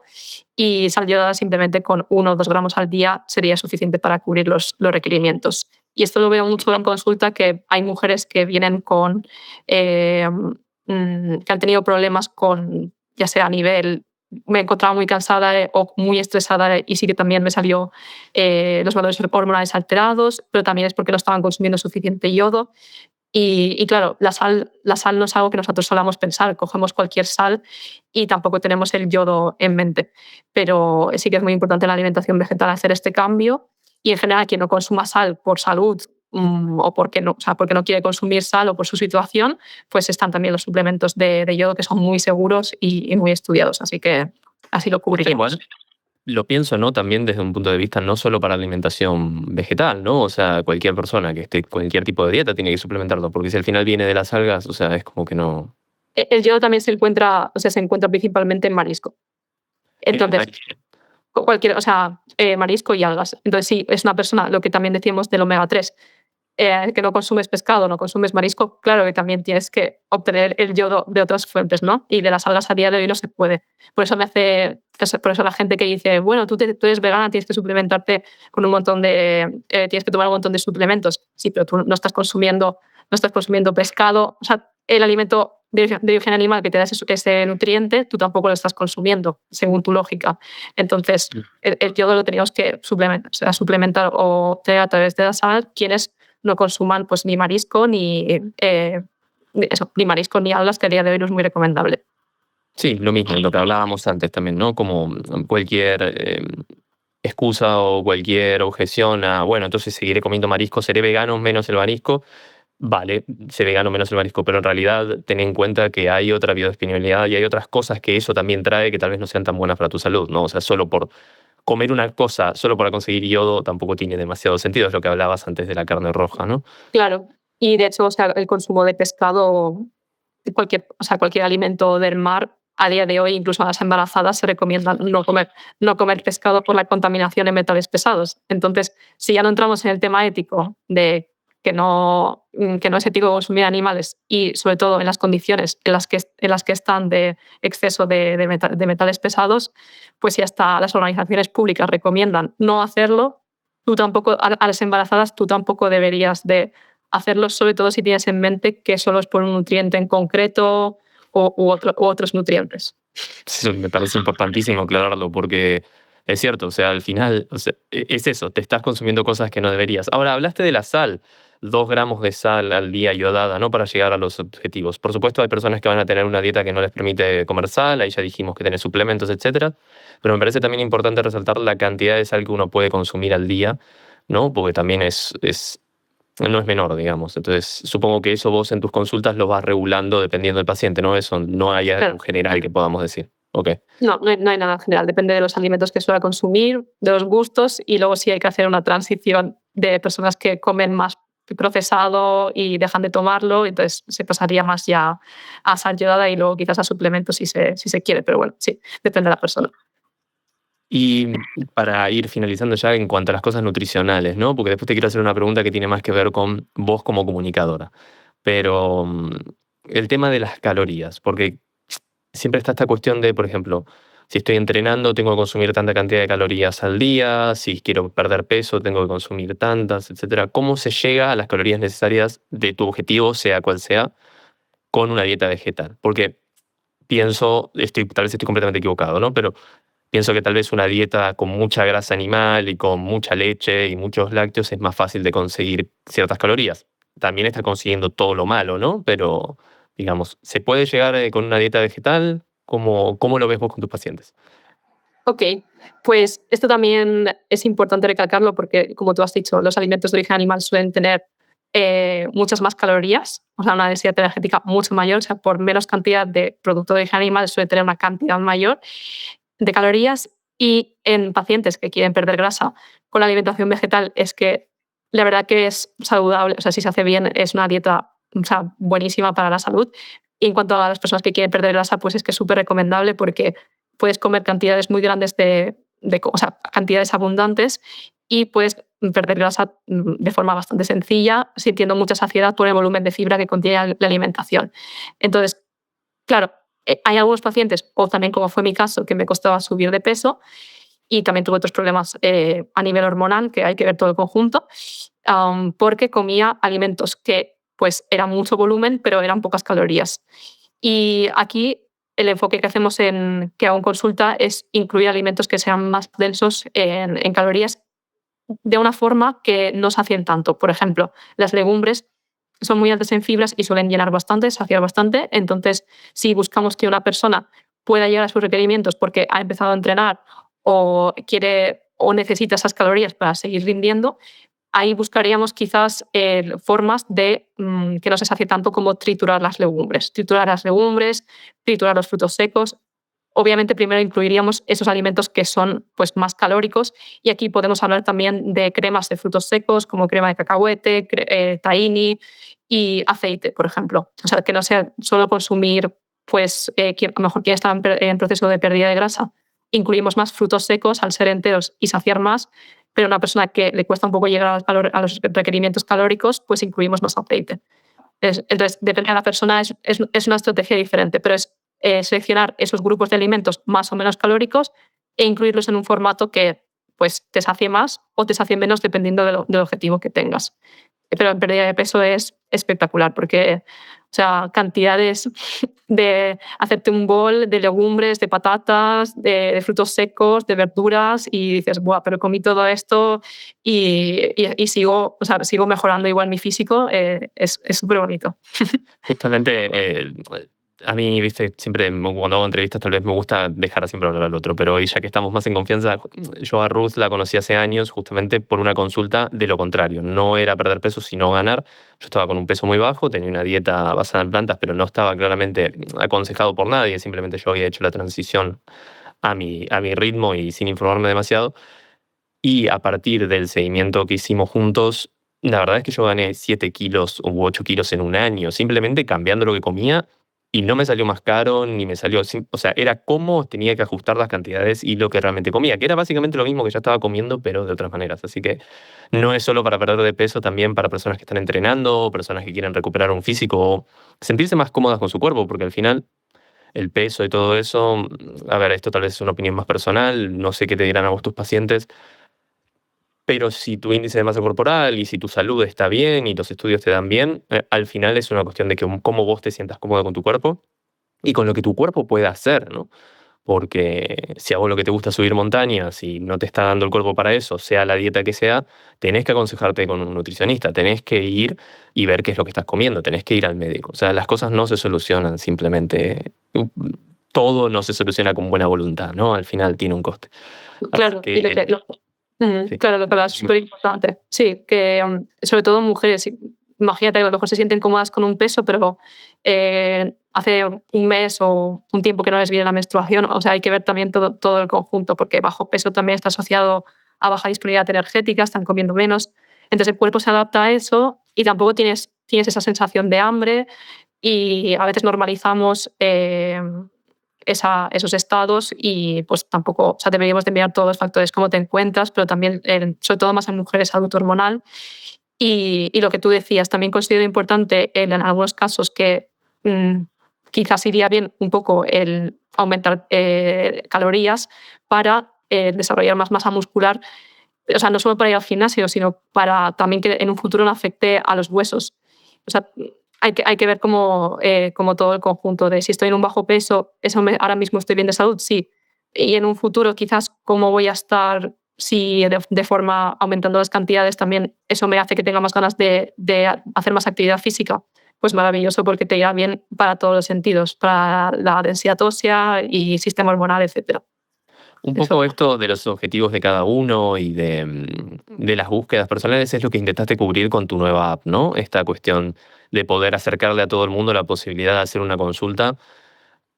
Y sal yodada simplemente con 1 o 2 gramos al día sería suficiente para cubrir los requerimientos. Y esto lo veo mucho en consulta, que hay mujeres que vienen que han tenido problemas con, ya sea a nivel, me encontraba muy cansada o muy estresada y sí que también me salió los valores hormonales alterados, pero también es porque no estaban consumiendo suficiente yodo. Y claro, la sal no es algo que nosotros solamos pensar. Cogemos cualquier sal y tampoco tenemos el yodo en mente. Pero sí que es muy importante en la alimentación vegetal hacer este cambio. Y en general, quien no consuma sal por salud o porque no, porque no quiere consumir sal o por su situación, pues están también los suplementos de yodo, que son muy seguros y muy estudiados. Así que así lo cubriremos. Igual, lo pienso, ¿no? También desde un punto de vista no solo para la alimentación vegetal, ¿no? O sea, cualquier persona que esté cualquier tipo de dieta tiene que suplementarlo, porque si al final viene de las algas, o sea, es como que no. El yodo también se encuentra principalmente en marisco. Entonces, cualquier, marisco y algas. Entonces, sí, es una persona, lo que también decíamos del omega 3, que no consumes pescado, no consumes marisco, claro que también tienes que obtener el yodo de otras fuentes, ¿no? Y de las algas a día de hoy no se puede. Por eso la gente que dice, bueno, tú eres vegana, tienes que suplementarte con un montón de, tienes que tomar un montón de suplementos. Sí, pero tú no estás consumiendo pescado. O sea, el alimento de origen animal que te da ese nutriente, tú tampoco lo estás consumiendo, según tu lógica. Entonces, el yodo lo teníamos que suplementar o obtener a través de la sal, quienes no consuman pues ni marisco ni marisco ni algas, que a día de hoy no es muy recomendable. Sí, lo mismo, lo que hablábamos antes también, ¿no? Como cualquier excusa o cualquier objeción a, bueno, entonces seguiré comiendo marisco, seré vegano menos el marisco. vale, se gana menos el marisco, pero en realidad ten en cuenta que hay otra biodisponibilidad y hay otras cosas que eso también trae que tal vez no sean tan buenas para tu salud, ¿no? O sea, solo por comer una cosa, solo para conseguir yodo, tampoco tiene demasiado sentido, es lo que hablabas antes de la carne roja, ¿no? Claro. Y de hecho, o sea, el consumo de pescado, o sea, cualquier alimento del mar, a día de hoy, incluso a las embarazadas, se recomienda no comer pescado por la contaminación de metales pesados. Entonces, si ya no entramos en el tema ético de que no es ético consumir animales y, sobre todo, en las condiciones en las que están de exceso de metales pesados, pues si hasta las organizaciones públicas recomiendan no hacerlo, tú tampoco, a las embarazadas, tú tampoco deberías de hacerlo, sobre todo si tienes en mente que solo es por un nutriente en concreto u otros nutrientes. Eso me parece importantísimo aclararlo porque es cierto, o sea, al final o sea, es eso, te estás consumiendo cosas que no deberías. Ahora, hablaste de la sal, 2 gramos de sal al día iodada, ¿no? Para llegar a los objetivos. Por supuesto, hay personas que van a tener una dieta que no les permite comer sal, ahí ya dijimos que tenés suplementos, etcétera. Pero me parece también importante resaltar la cantidad de sal que uno puede consumir al día, ¿no? Porque también no es menor, digamos. Entonces, supongo que eso vos en tus consultas lo vas regulando dependiendo del paciente, ¿no? Eso no hay algo Claro. general que podamos decir. Ok. No hay nada general, depende de los alimentos que suele consumir, de los gustos y luego sí hay que hacer una transición de personas que comen más procesado y dejan de tomarlo, entonces se pasaría más ya a sal yodada y luego quizás a suplementos si se quiere, pero bueno, sí, depende de la persona. Y para ir finalizando ya en cuanto a las cosas nutricionales, ¿no? Porque después te quiero hacer una pregunta que tiene más que ver con vos como comunicadora. Pero el tema de las calorías, porque siempre está esta cuestión de, por ejemplo, si estoy entrenando, tengo que consumir tanta cantidad de calorías al día, si quiero perder peso, tengo que consumir tantas, etcétera. ¿Cómo se llega a las calorías necesarias de tu objetivo, sea cual sea, con una dieta vegetal? Porque pienso, tal vez estoy completamente equivocado, ¿no? Pero pienso que tal vez una dieta con mucha grasa animal y con mucha leche y muchos lácteos es más fácil de conseguir ciertas calorías. También está consiguiendo todo lo malo, ¿no? Pero, digamos, ¿se puede llegar con una dieta vegetal? ¿Cómo lo ves vos con tus pacientes? Ok, pues esto también es importante recalcarlo porque, como tú has dicho, los alimentos de origen animal suelen tener muchas más calorías, o sea, una densidad energética mucho mayor, o sea, por menos cantidad de producto de origen animal suele tener una cantidad mayor de calorías y en pacientes que quieren perder grasa con la alimentación vegetal es que la verdad que es saludable, o sea, si se hace bien es una dieta, o sea, buenísima para la salud. Y en cuanto a las personas que quieren perder grasa, pues es que es súper recomendable porque puedes comer cantidades muy grandes o sea, cantidades abundantes y puedes perder grasa de forma bastante sencilla, sintiendo mucha saciedad por el volumen de fibra que contiene la alimentación. Entonces, claro, hay algunos pacientes, o también como fue mi caso, que me costaba subir de peso y también tuve otros problemas a nivel hormonal, que hay que ver todo el conjunto, porque comía alimentos que pues eran mucho volumen, pero eran pocas calorías. Y aquí el enfoque que hacemos que hago en consulta es incluir alimentos que sean más densos en calorías de una forma que no sacien tanto. Por ejemplo, las legumbres son muy altas en fibras y suelen llenar bastante, saciar bastante. Entonces, si buscamos que una persona pueda llegar a sus requerimientos porque ha empezado a entrenar o quiere o necesita esas calorías para seguir rindiendo, ahí buscaríamos quizás formas de que no se sacie tanto como triturar las legumbres. Triturar las legumbres, triturar los frutos secos. Obviamente primero incluiríamos esos alimentos que son pues, más calóricos y aquí podemos hablar también de cremas de frutos secos como crema de cacahuete, tahini y aceite, por ejemplo. O sea, que no sea solo consumir, pues a lo mejor quien está en proceso de pérdida de grasa, incluimos más frutos secos al ser enteros y saciar más, pero una persona que le cuesta un poco llegar a los requerimientos calóricos, pues incluimos más aceite. Entonces, depende de la persona, es una estrategia diferente, pero es seleccionar esos grupos de alimentos más o menos calóricos e incluirlos en un formato que pues, te sacie más o te sacie menos dependiendo del objetivo que tengas. Pero en pérdida de peso es espectacular porque, o sea, cantidades de hacerte un bol de legumbres, de patatas, de frutos secos, de verduras y dices, ¡buah! Pero comí todo esto y sigo, o sea, sigo mejorando igual mi físico. Es súper bonito. Justamente A mí, viste, siempre cuando hago entrevistas tal vez me gusta dejar siempre hablar al otro, pero hoy ya que estamos más en confianza, yo a Ruth la conocí hace años justamente por una consulta de lo contrario. No era perder peso, sino ganar. Yo estaba con un peso muy bajo, tenía una dieta basada en plantas, pero no estaba claramente aconsejado por nadie, simplemente yo había hecho la transición a mi ritmo y sin informarme demasiado. Y a partir del seguimiento que hicimos juntos, la verdad es que yo gané 7 kilos u 8 kilos en un año, simplemente cambiando lo que comía y no me salió más caro, ni me salió, o sea, era cómo tenía que ajustar las cantidades y lo que realmente comía, que era básicamente lo mismo que ya estaba comiendo, pero de otras maneras. Así que no es solo para perder de peso, también para personas que están entrenando, personas que quieren recuperar un físico o sentirse más cómodas con su cuerpo, porque al final el peso y todo eso, a ver, esto tal vez es una opinión más personal, no sé qué te dirán a vos tus pacientes, pero si tu índice de masa corporal y si tu salud está bien y los estudios te dan bien, al final es una cuestión de que cómo vos te sientas cómodo con tu cuerpo y con lo que tu cuerpo puede hacer, ¿no? Porque si a vos lo que te gusta es subir montañas y no te está dando el cuerpo para eso, sea la dieta que sea, tenés que aconsejarte con un nutricionista, tenés que ir y ver qué es lo que estás comiendo, tenés que ir al médico. O sea, las cosas no se solucionan simplemente, todo no se soluciona con buena voluntad, ¿no? Al final tiene un coste. Así Claro, y que, sí. claro, lo que hablas es súper importante. Sí, que sobre todo mujeres, imagínate que a lo mejor se sienten cómodas con un peso, pero hace un mes o un tiempo que no les viene la menstruación, o sea, hay que ver también todo el conjunto, porque bajo peso también está asociado a baja disponibilidad energética, están comiendo menos, entonces el cuerpo se adapta a eso y tampoco tienes esa sensación de hambre y a veces normalizamos esos estados y pues tampoco, o sea, deberíamos de mirar todos los factores, cómo te encuentras, pero también, sobre todo más en mujeres, salud hormonal. Y lo que tú decías, también considero importante en algunos casos que mm, quizás iría bien un poco el aumentar calorías para desarrollar más masa muscular, o sea, no solo para ir al gimnasio, sino para también que en un futuro no afecte a los huesos. O sea, hay que ver como todo el conjunto de si estoy en un bajo peso, ahora mismo estoy bien de salud, sí. Y en un futuro quizás cómo voy a estar si de forma aumentando las cantidades también eso me hace que tenga más ganas de hacer más actividad física. Pues maravilloso porque te irá bien para todos los sentidos, para la densidad ósea y sistema hormonal, etc. Un Eso. poco esto de los objetivos de cada uno y de las búsquedas personales es lo que intentaste cubrir con tu nueva app, ¿no? Esta cuestión de poder acercarle a todo el mundo la posibilidad de hacer una consulta,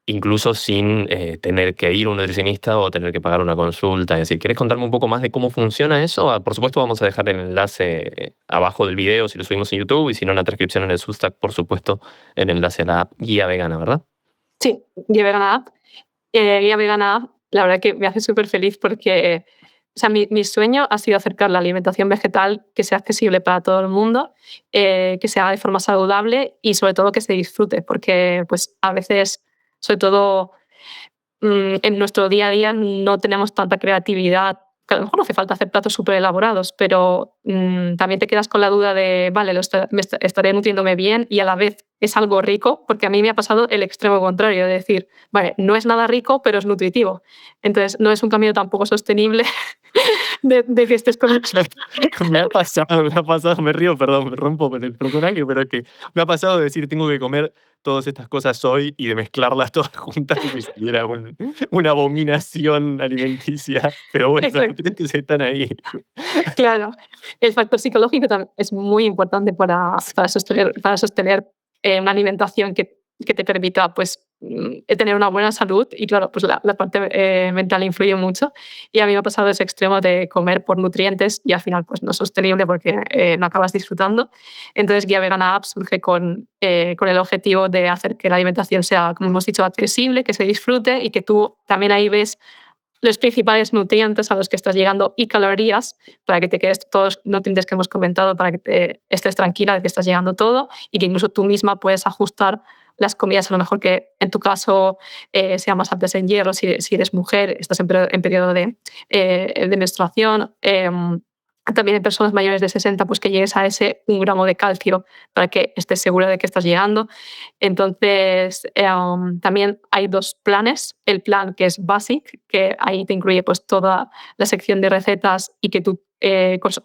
incluso sin tener que ir a un nutricionista o tener que pagar una consulta. Es decir, ¿quieres contarme un poco más de cómo funciona eso? Por supuesto, vamos a dejar el enlace abajo del video si lo subimos en YouTube y si no en la transcripción en el Substack, por supuesto, el enlace a la app Guía Vegana, ¿verdad? Sí, Guía Vegana App. Guía Vegana App, la verdad que me hace súper feliz porque o sea, mi sueño ha sido acercar la alimentación vegetal que sea accesible para todo el mundo, que se haga de forma saludable y sobre todo que se disfrute, porque pues a veces, sobre todo en nuestro día a día, no tenemos tanta creatividad. Que a lo mejor no hace falta hacer platos súper elaborados, pero también te quedas con la duda de, vale, estaré nutriéndome bien y a la vez es algo rico, porque a mí me ha pasado el extremo contrario, de decir, vale, no es nada rico, pero es nutritivo. Entonces, no es un camino tampoco sostenible de que estés con el... Me ha pasado, me río, perdón, me rompo con el personaje, pero es que me ha pasado de decir tengo que comer todas estas cosas hoy y de mezclarlas todas juntas y me saliera una abominación alimenticia. Pero bueno, los Exacto. nutrientes están ahí. Claro, el factor psicológico también es muy importante para sostener una alimentación que te permita pues, tener una buena salud y claro, pues la parte mental influye mucho y a mí me ha pasado ese extremo de comer por nutrientes y al final pues no es sostenible porque no acabas disfrutando. Entonces Guía Vegana App surge con el objetivo de hacer que la alimentación sea, como hemos dicho, accesible, que se disfrute y que tú también ahí ves los principales nutrientes a los que estás llegando y calorías para que te quedes todos los nutrientes que hemos comentado, para que estés tranquila de que estás llegando todo y que incluso tú misma puedes ajustar las comidas, a lo mejor que en tu caso sean más altas en hierro, si eres mujer, estás en periodo de menstruación. También en personas mayores de 60, pues que llegues a ese 1 gramo de calcio para que estés segura de que estás llegando. Entonces, también hay 2 planes. El plan que es Basic, que ahí te incluye pues, toda la sección de recetas y que tú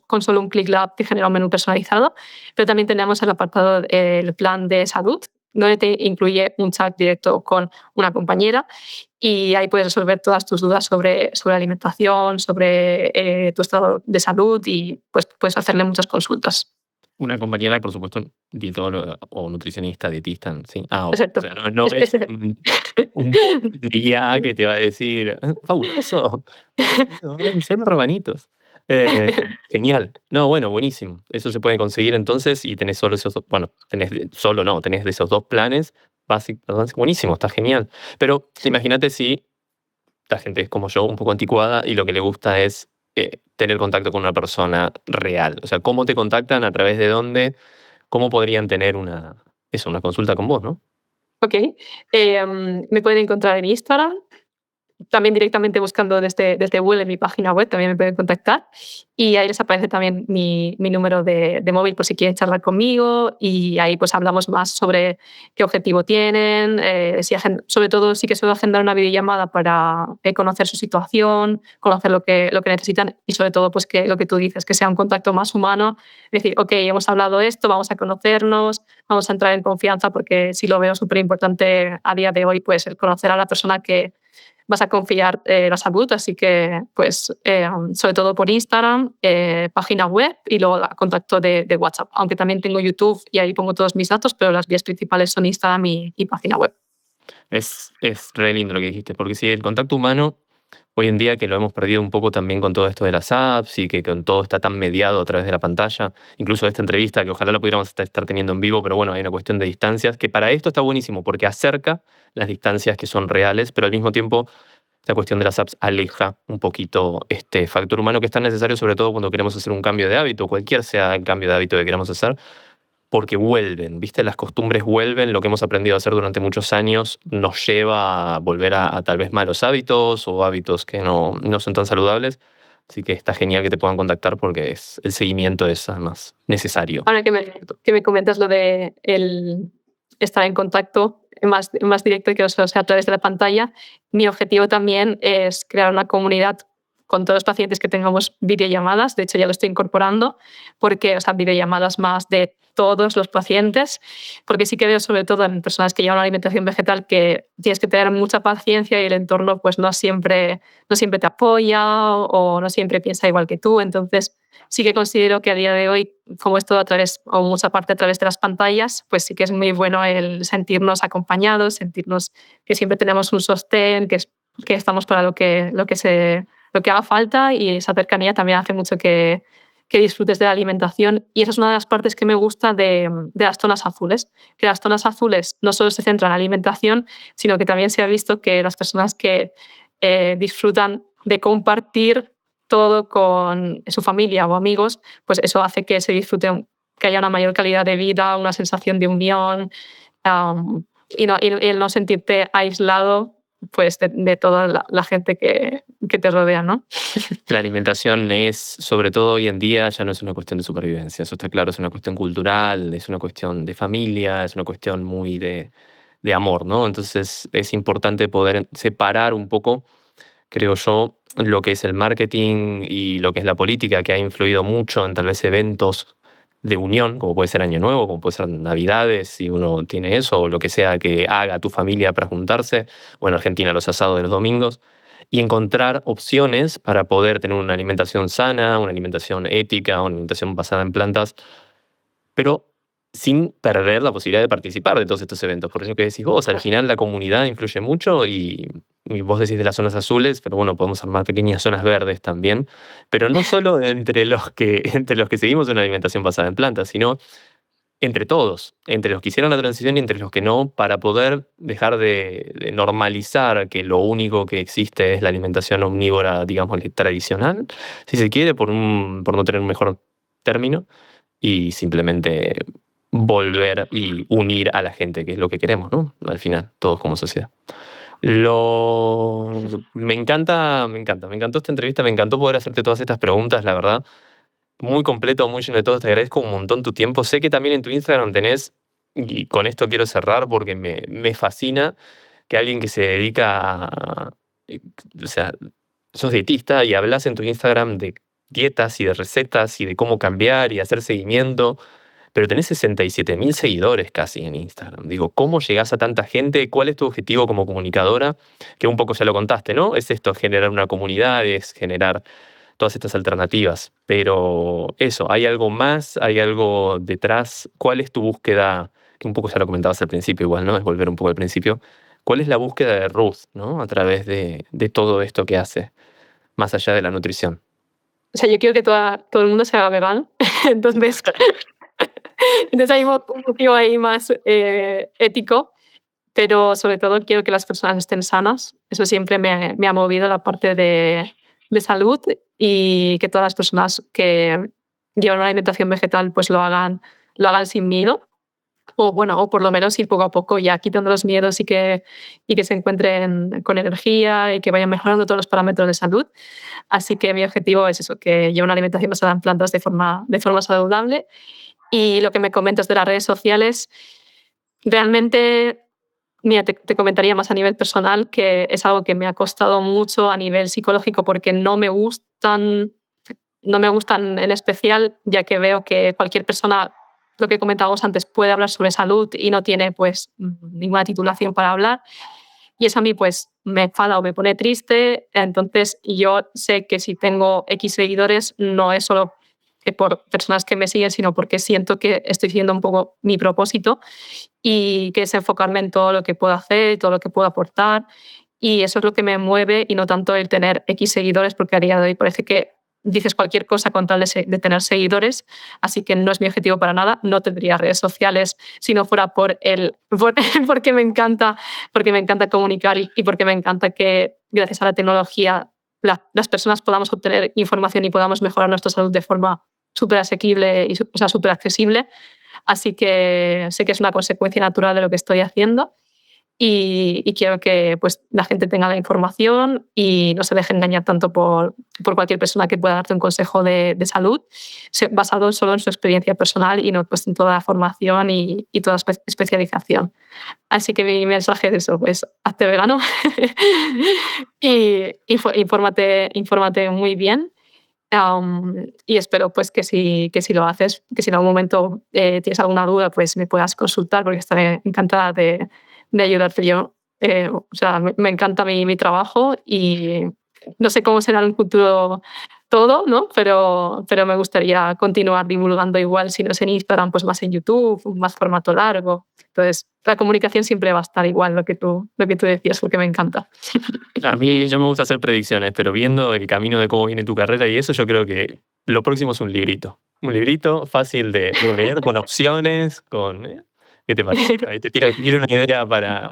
con solo un clic la app te genera un menú personalizado. Pero también tenemos el apartado del plan de salud, donde te incluye un chat directo con una compañera y ahí puedes resolver todas tus dudas sobre alimentación, sobre tu estado de salud y pues puedes hacerle muchas consultas. Una compañera, por supuesto, dietóloga o nutricionista, dietista, ¿sí? O Exacto. sea, no es un día que te va a decir: fabuloso, sean rabanitos. Genial. No, bueno, buenísimo. Eso se puede conseguir entonces y tenés solo esos bueno, tenés de esos 2 planes básicos. Buenísimo, está genial. Pero imagínate si la gente es como yo, un poco anticuada y lo que le gusta es tener contacto con una persona real. O sea, ¿cómo te contactan? ¿A través de dónde? ¿Cómo podrían tener una consulta con vos, no? Ok. Me pueden encontrar en Instagram. También directamente buscando desde Google en mi página web también me pueden contactar y ahí les aparece también mi número de móvil por si quieren charlar conmigo y ahí pues hablamos más sobre qué objetivo tienen, sobre todo sí que suelo agendar una videollamada para conocer su situación, conocer lo que necesitan y sobre todo pues que lo que tú dices, que sea un contacto más humano, decir, ok, hemos hablado esto, vamos a conocernos, vamos a entrar en confianza porque sí lo veo súper importante a día de hoy pues el conocer a la persona que vas a confiar la salud, así que pues sobre todo por Instagram, página web y luego contacto de WhatsApp, aunque también tengo YouTube y ahí pongo todos mis datos, pero las vías principales son Instagram y página web. Es re lindo lo que dijiste, porque si el contacto humano, hoy en día que lo hemos perdido un poco también con todo esto de las apps y que con todo está tan mediado a través de la pantalla, incluso esta entrevista que ojalá la pudiéramos estar teniendo en vivo, pero bueno, hay una cuestión de distancias, que para esto está buenísimo porque acerca las distancias que son reales, pero al mismo tiempo esta cuestión de las apps aleja un poquito este factor humano que es tan necesario, sobre todo cuando queremos hacer un cambio de hábito, cualquier sea el cambio de hábito que queramos hacer, porque vuelven, ¿viste? Las costumbres vuelven, lo que hemos aprendido a hacer durante muchos años nos lleva a volver a tal vez malos hábitos o hábitos que no son tan saludables. Así que está genial que te puedan contactar porque el seguimiento es además necesario. Ahora que me comentas lo de el estar en contacto más directo y que no solo sea a través de la pantalla, mi objetivo también es crear una comunidad con todos los pacientes que tengamos videollamadas. De hecho, ya lo estoy incorporando, porque, o sea, videollamadas más de todos los pacientes, porque sí que veo, sobre todo en personas que llevan una alimentación vegetal, que tienes que tener mucha paciencia y el entorno pues no siempre te apoya o no siempre piensa igual que tú. Entonces, sí que considero que a día de hoy, como es todo a través, o mucha parte a través de las pantallas, pues sí que es muy bueno el sentirnos acompañados, sentirnos que siempre tenemos un sostén, que estamos para lo que haga falta y esa cercanía también hace mucho que disfrutes de la alimentación. Y esa es una de las partes que me gusta de las zonas azules, que las zonas azules no solo se centran en la alimentación, sino que también se ha visto que las personas que disfrutan de compartir todo con su familia o amigos, pues eso hace que se disfrute, que haya una mayor calidad de vida, una sensación de unión, y el no sentirte aislado pues de toda la gente que te rodea, ¿no? La alimentación es, sobre todo hoy en día, ya no es una cuestión de supervivencia, eso está claro, es una cuestión cultural, es una cuestión de familia, es una cuestión muy de amor, ¿no? Entonces es importante poder separar un poco, creo yo, lo que es el marketing y lo que es la política, que ha influido mucho en tal vez eventos de unión, como puede ser Año Nuevo, como puede ser Navidades, si uno tiene eso, o lo que sea que haga tu familia para juntarse, o en Argentina los asados de los domingos, y encontrar opciones para poder tener una alimentación sana, una alimentación ética, una alimentación basada en plantas, pero sin perder la posibilidad de participar de todos estos eventos. Por eso que decís vos, al final la comunidad influye mucho y vos decís de las zonas azules, pero bueno, podemos armar pequeñas zonas verdes también, pero no solo entre los que seguimos una alimentación basada en plantas, sino entre todos, entre los que hicieron la transición y entre los que no, para poder dejar de normalizar que lo único que existe es la alimentación omnívora, digamos, tradicional, si se quiere, por no tener un mejor término, y simplemente volver y unir a la gente, que es lo que queremos, ¿no? Al final, todos como sociedad. Me encantó esta entrevista, me encantó poder hacerte todas estas preguntas, la verdad. Muy completo, muy lleno de todo, te agradezco un montón tu tiempo. Sé que también en tu Instagram tenés, y con esto quiero cerrar porque me fascina que alguien que se dedica eh, o sea, sos dietista y hablas en tu Instagram de dietas y de recetas y de cómo cambiar y hacer seguimiento, pero tenés 67.000 seguidores casi en Instagram. Digo, ¿cómo llegás a tanta gente? ¿Cuál es tu objetivo como comunicadora? Que un poco ya lo contaste, ¿no? Es esto, generar una comunidad, es generar todas estas alternativas. Pero eso, ¿hay algo más? ¿Hay algo detrás? ¿Cuál es tu búsqueda? Que un poco ya lo comentabas al principio igual, ¿no? Es volver un poco al principio. ¿Cuál es la búsqueda de Ruth, ¿no? A través de todo esto que hace, más allá de la nutrición? O sea, yo quiero que todo el mundo sea vegano. Entonces, entonces hay un motivo ahí más ético, pero sobre todo quiero que las personas estén sanas. Eso siempre me ha movido la parte de salud, y que todas las personas que llevan una alimentación vegetal pues lo hagan sin miedo. O bueno, o por lo menos ir poco a poco ya quitando los miedos, y que se encuentren con energía y que vayan mejorando todos los parámetros de salud. Así que mi objetivo es eso, que lleve una alimentación basada en plantas de forma saludable. Y lo que me comentas de las redes sociales, realmente, mira, te comentaría más a nivel personal, que es algo que me ha costado mucho a nivel psicológico, porque no me gustan en especial, ya que veo que cualquier persona, lo que comentábamos antes, puede hablar sobre salud y no tiene pues ninguna titulación para hablar. Y eso a mí pues me enfada o me pone triste. Entonces yo sé que si tengo X seguidores no es solo por personas que me siguen, sino porque siento que estoy siguiendo un poco mi propósito, y que es enfocarme en todo lo que puedo hacer y todo lo que puedo aportar. Y eso es lo que me mueve, y no tanto el tener X seguidores, porque a día de hoy parece que dices cualquier cosa con tal de tener seguidores. Así que no es mi objetivo para nada. No tendría redes sociales si no fuera porque me encanta comunicar, y porque me encanta que gracias a la tecnología las personas podamos obtener información y podamos mejorar nuestra salud de forma súper asequible y súper accesible. Así que sé que es una consecuencia natural de lo que estoy haciendo, y quiero que pues, la gente tenga la información y no se deje engañar tanto por cualquier persona que pueda darte un consejo de salud basado solo en su experiencia personal, y no pues, en toda la formación y toda especialización. Así que mi mensaje es eso, pues hazte vegano y infórmate muy bien. Y espero pues que si lo haces, que si en algún momento tienes alguna duda, pues me puedas consultar, porque estaré encantada de ayudarte yo. O sea, me encanta mi trabajo, y no sé cómo será en el futuro todo, ¿no? Pero me gustaría continuar divulgando igual, si no es en Instagram, pues más en YouTube, más formato largo. Entonces, la comunicación siempre va a estar igual, lo que tú decías, porque me encanta. A mí yo me gusta hacer predicciones, pero viendo el camino de cómo viene tu carrera y eso, yo creo que lo próximo es un librito. Un librito fácil de leer, con opciones, con... ¿Qué te parece? Ahí te tiro una idea para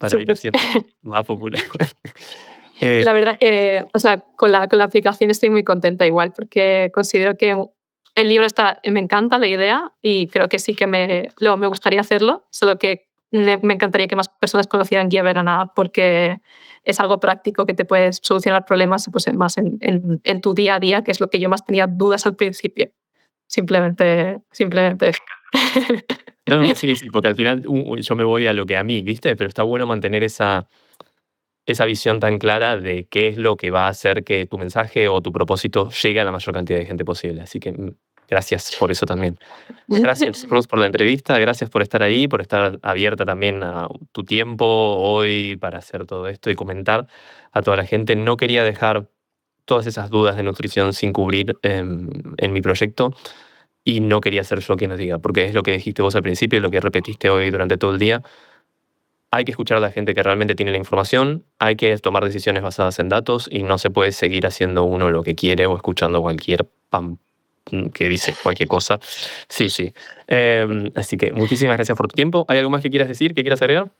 ir Súper. haciendo más popular. Eh, La verdad que, o sea, con la aplicación estoy muy contenta igual, porque considero que el libro me encanta la idea, y creo que sí que me gustaría hacerlo, solo que me encantaría que más personas conocieran Guía Vegana, porque es algo práctico que te puedes solucionar problemas pues, más en tu día a día, que es lo que yo más tenía dudas al principio. Simplemente. no, no, sí, sí, porque al final yo me voy a lo que a mí, ¿viste? Pero está bueno mantener esa visión tan clara de qué es lo que va a hacer que tu mensaje o tu propósito llegue a la mayor cantidad de gente posible. Así que gracias por eso también. Gracias, Ruth, por la entrevista. Gracias por estar ahí, por estar abierta también a tu tiempo hoy para hacer todo esto y comentar a toda la gente. No quería dejar todas esas dudas de nutrición sin cubrir en mi proyecto, y no quería ser yo quien lo diga, porque es lo que dijiste vos al principio y lo que repetiste hoy durante todo el día. Hay que escuchar a la gente que realmente tiene la información, hay que tomar decisiones basadas en datos, y no se puede seguir haciendo uno lo que quiere o escuchando cualquier pam que dice cualquier cosa. Sí, sí. Así que muchísimas gracias por tu tiempo. ¿Hay algo más que quieras decir, que quieras agregar?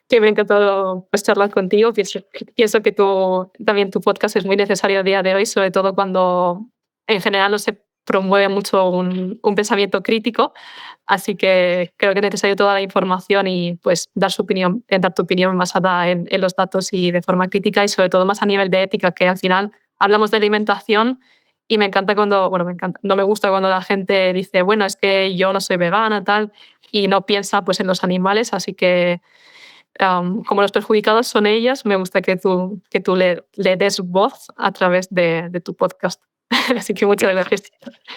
Que me ha encantado pues, charlar contigo. Pienso que también tu podcast es muy necesario a día de hoy, sobre todo cuando en general no se promueve mucho un pensamiento crítico. Así que creo que es necesario toda la información, y pues dar tu opinión basada en los datos y de forma crítica, y sobre todo más a nivel de ética, que al final hablamos de alimentación. Y no me gusta cuando la gente dice, bueno, es que yo no soy vegana, tal, y no piensa pues en los animales. Así que como los perjudicados son ellas, me gusta que tú le des voz a través de tu podcast. Así que muchas gracias.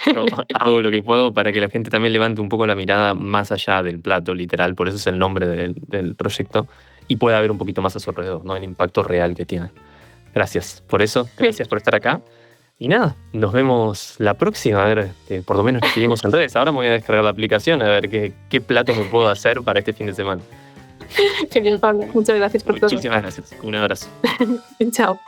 Yo hago lo que puedo para que la gente también levante un poco la mirada más allá del plato, literal, por eso es el nombre del proyecto, y pueda ver un poquito más a su alrededor, ¿no? El impacto real que tiene. Gracias por eso, gracias por estar acá. Y nada, nos vemos la próxima, a ver, por lo menos nos seguimos en redes. Ahora me voy a descargar la aplicación a ver qué platos me puedo hacer para este fin de semana. Genial, Pablo. Muchas gracias por todo. Muchísimas gracias. Un abrazo. Chao.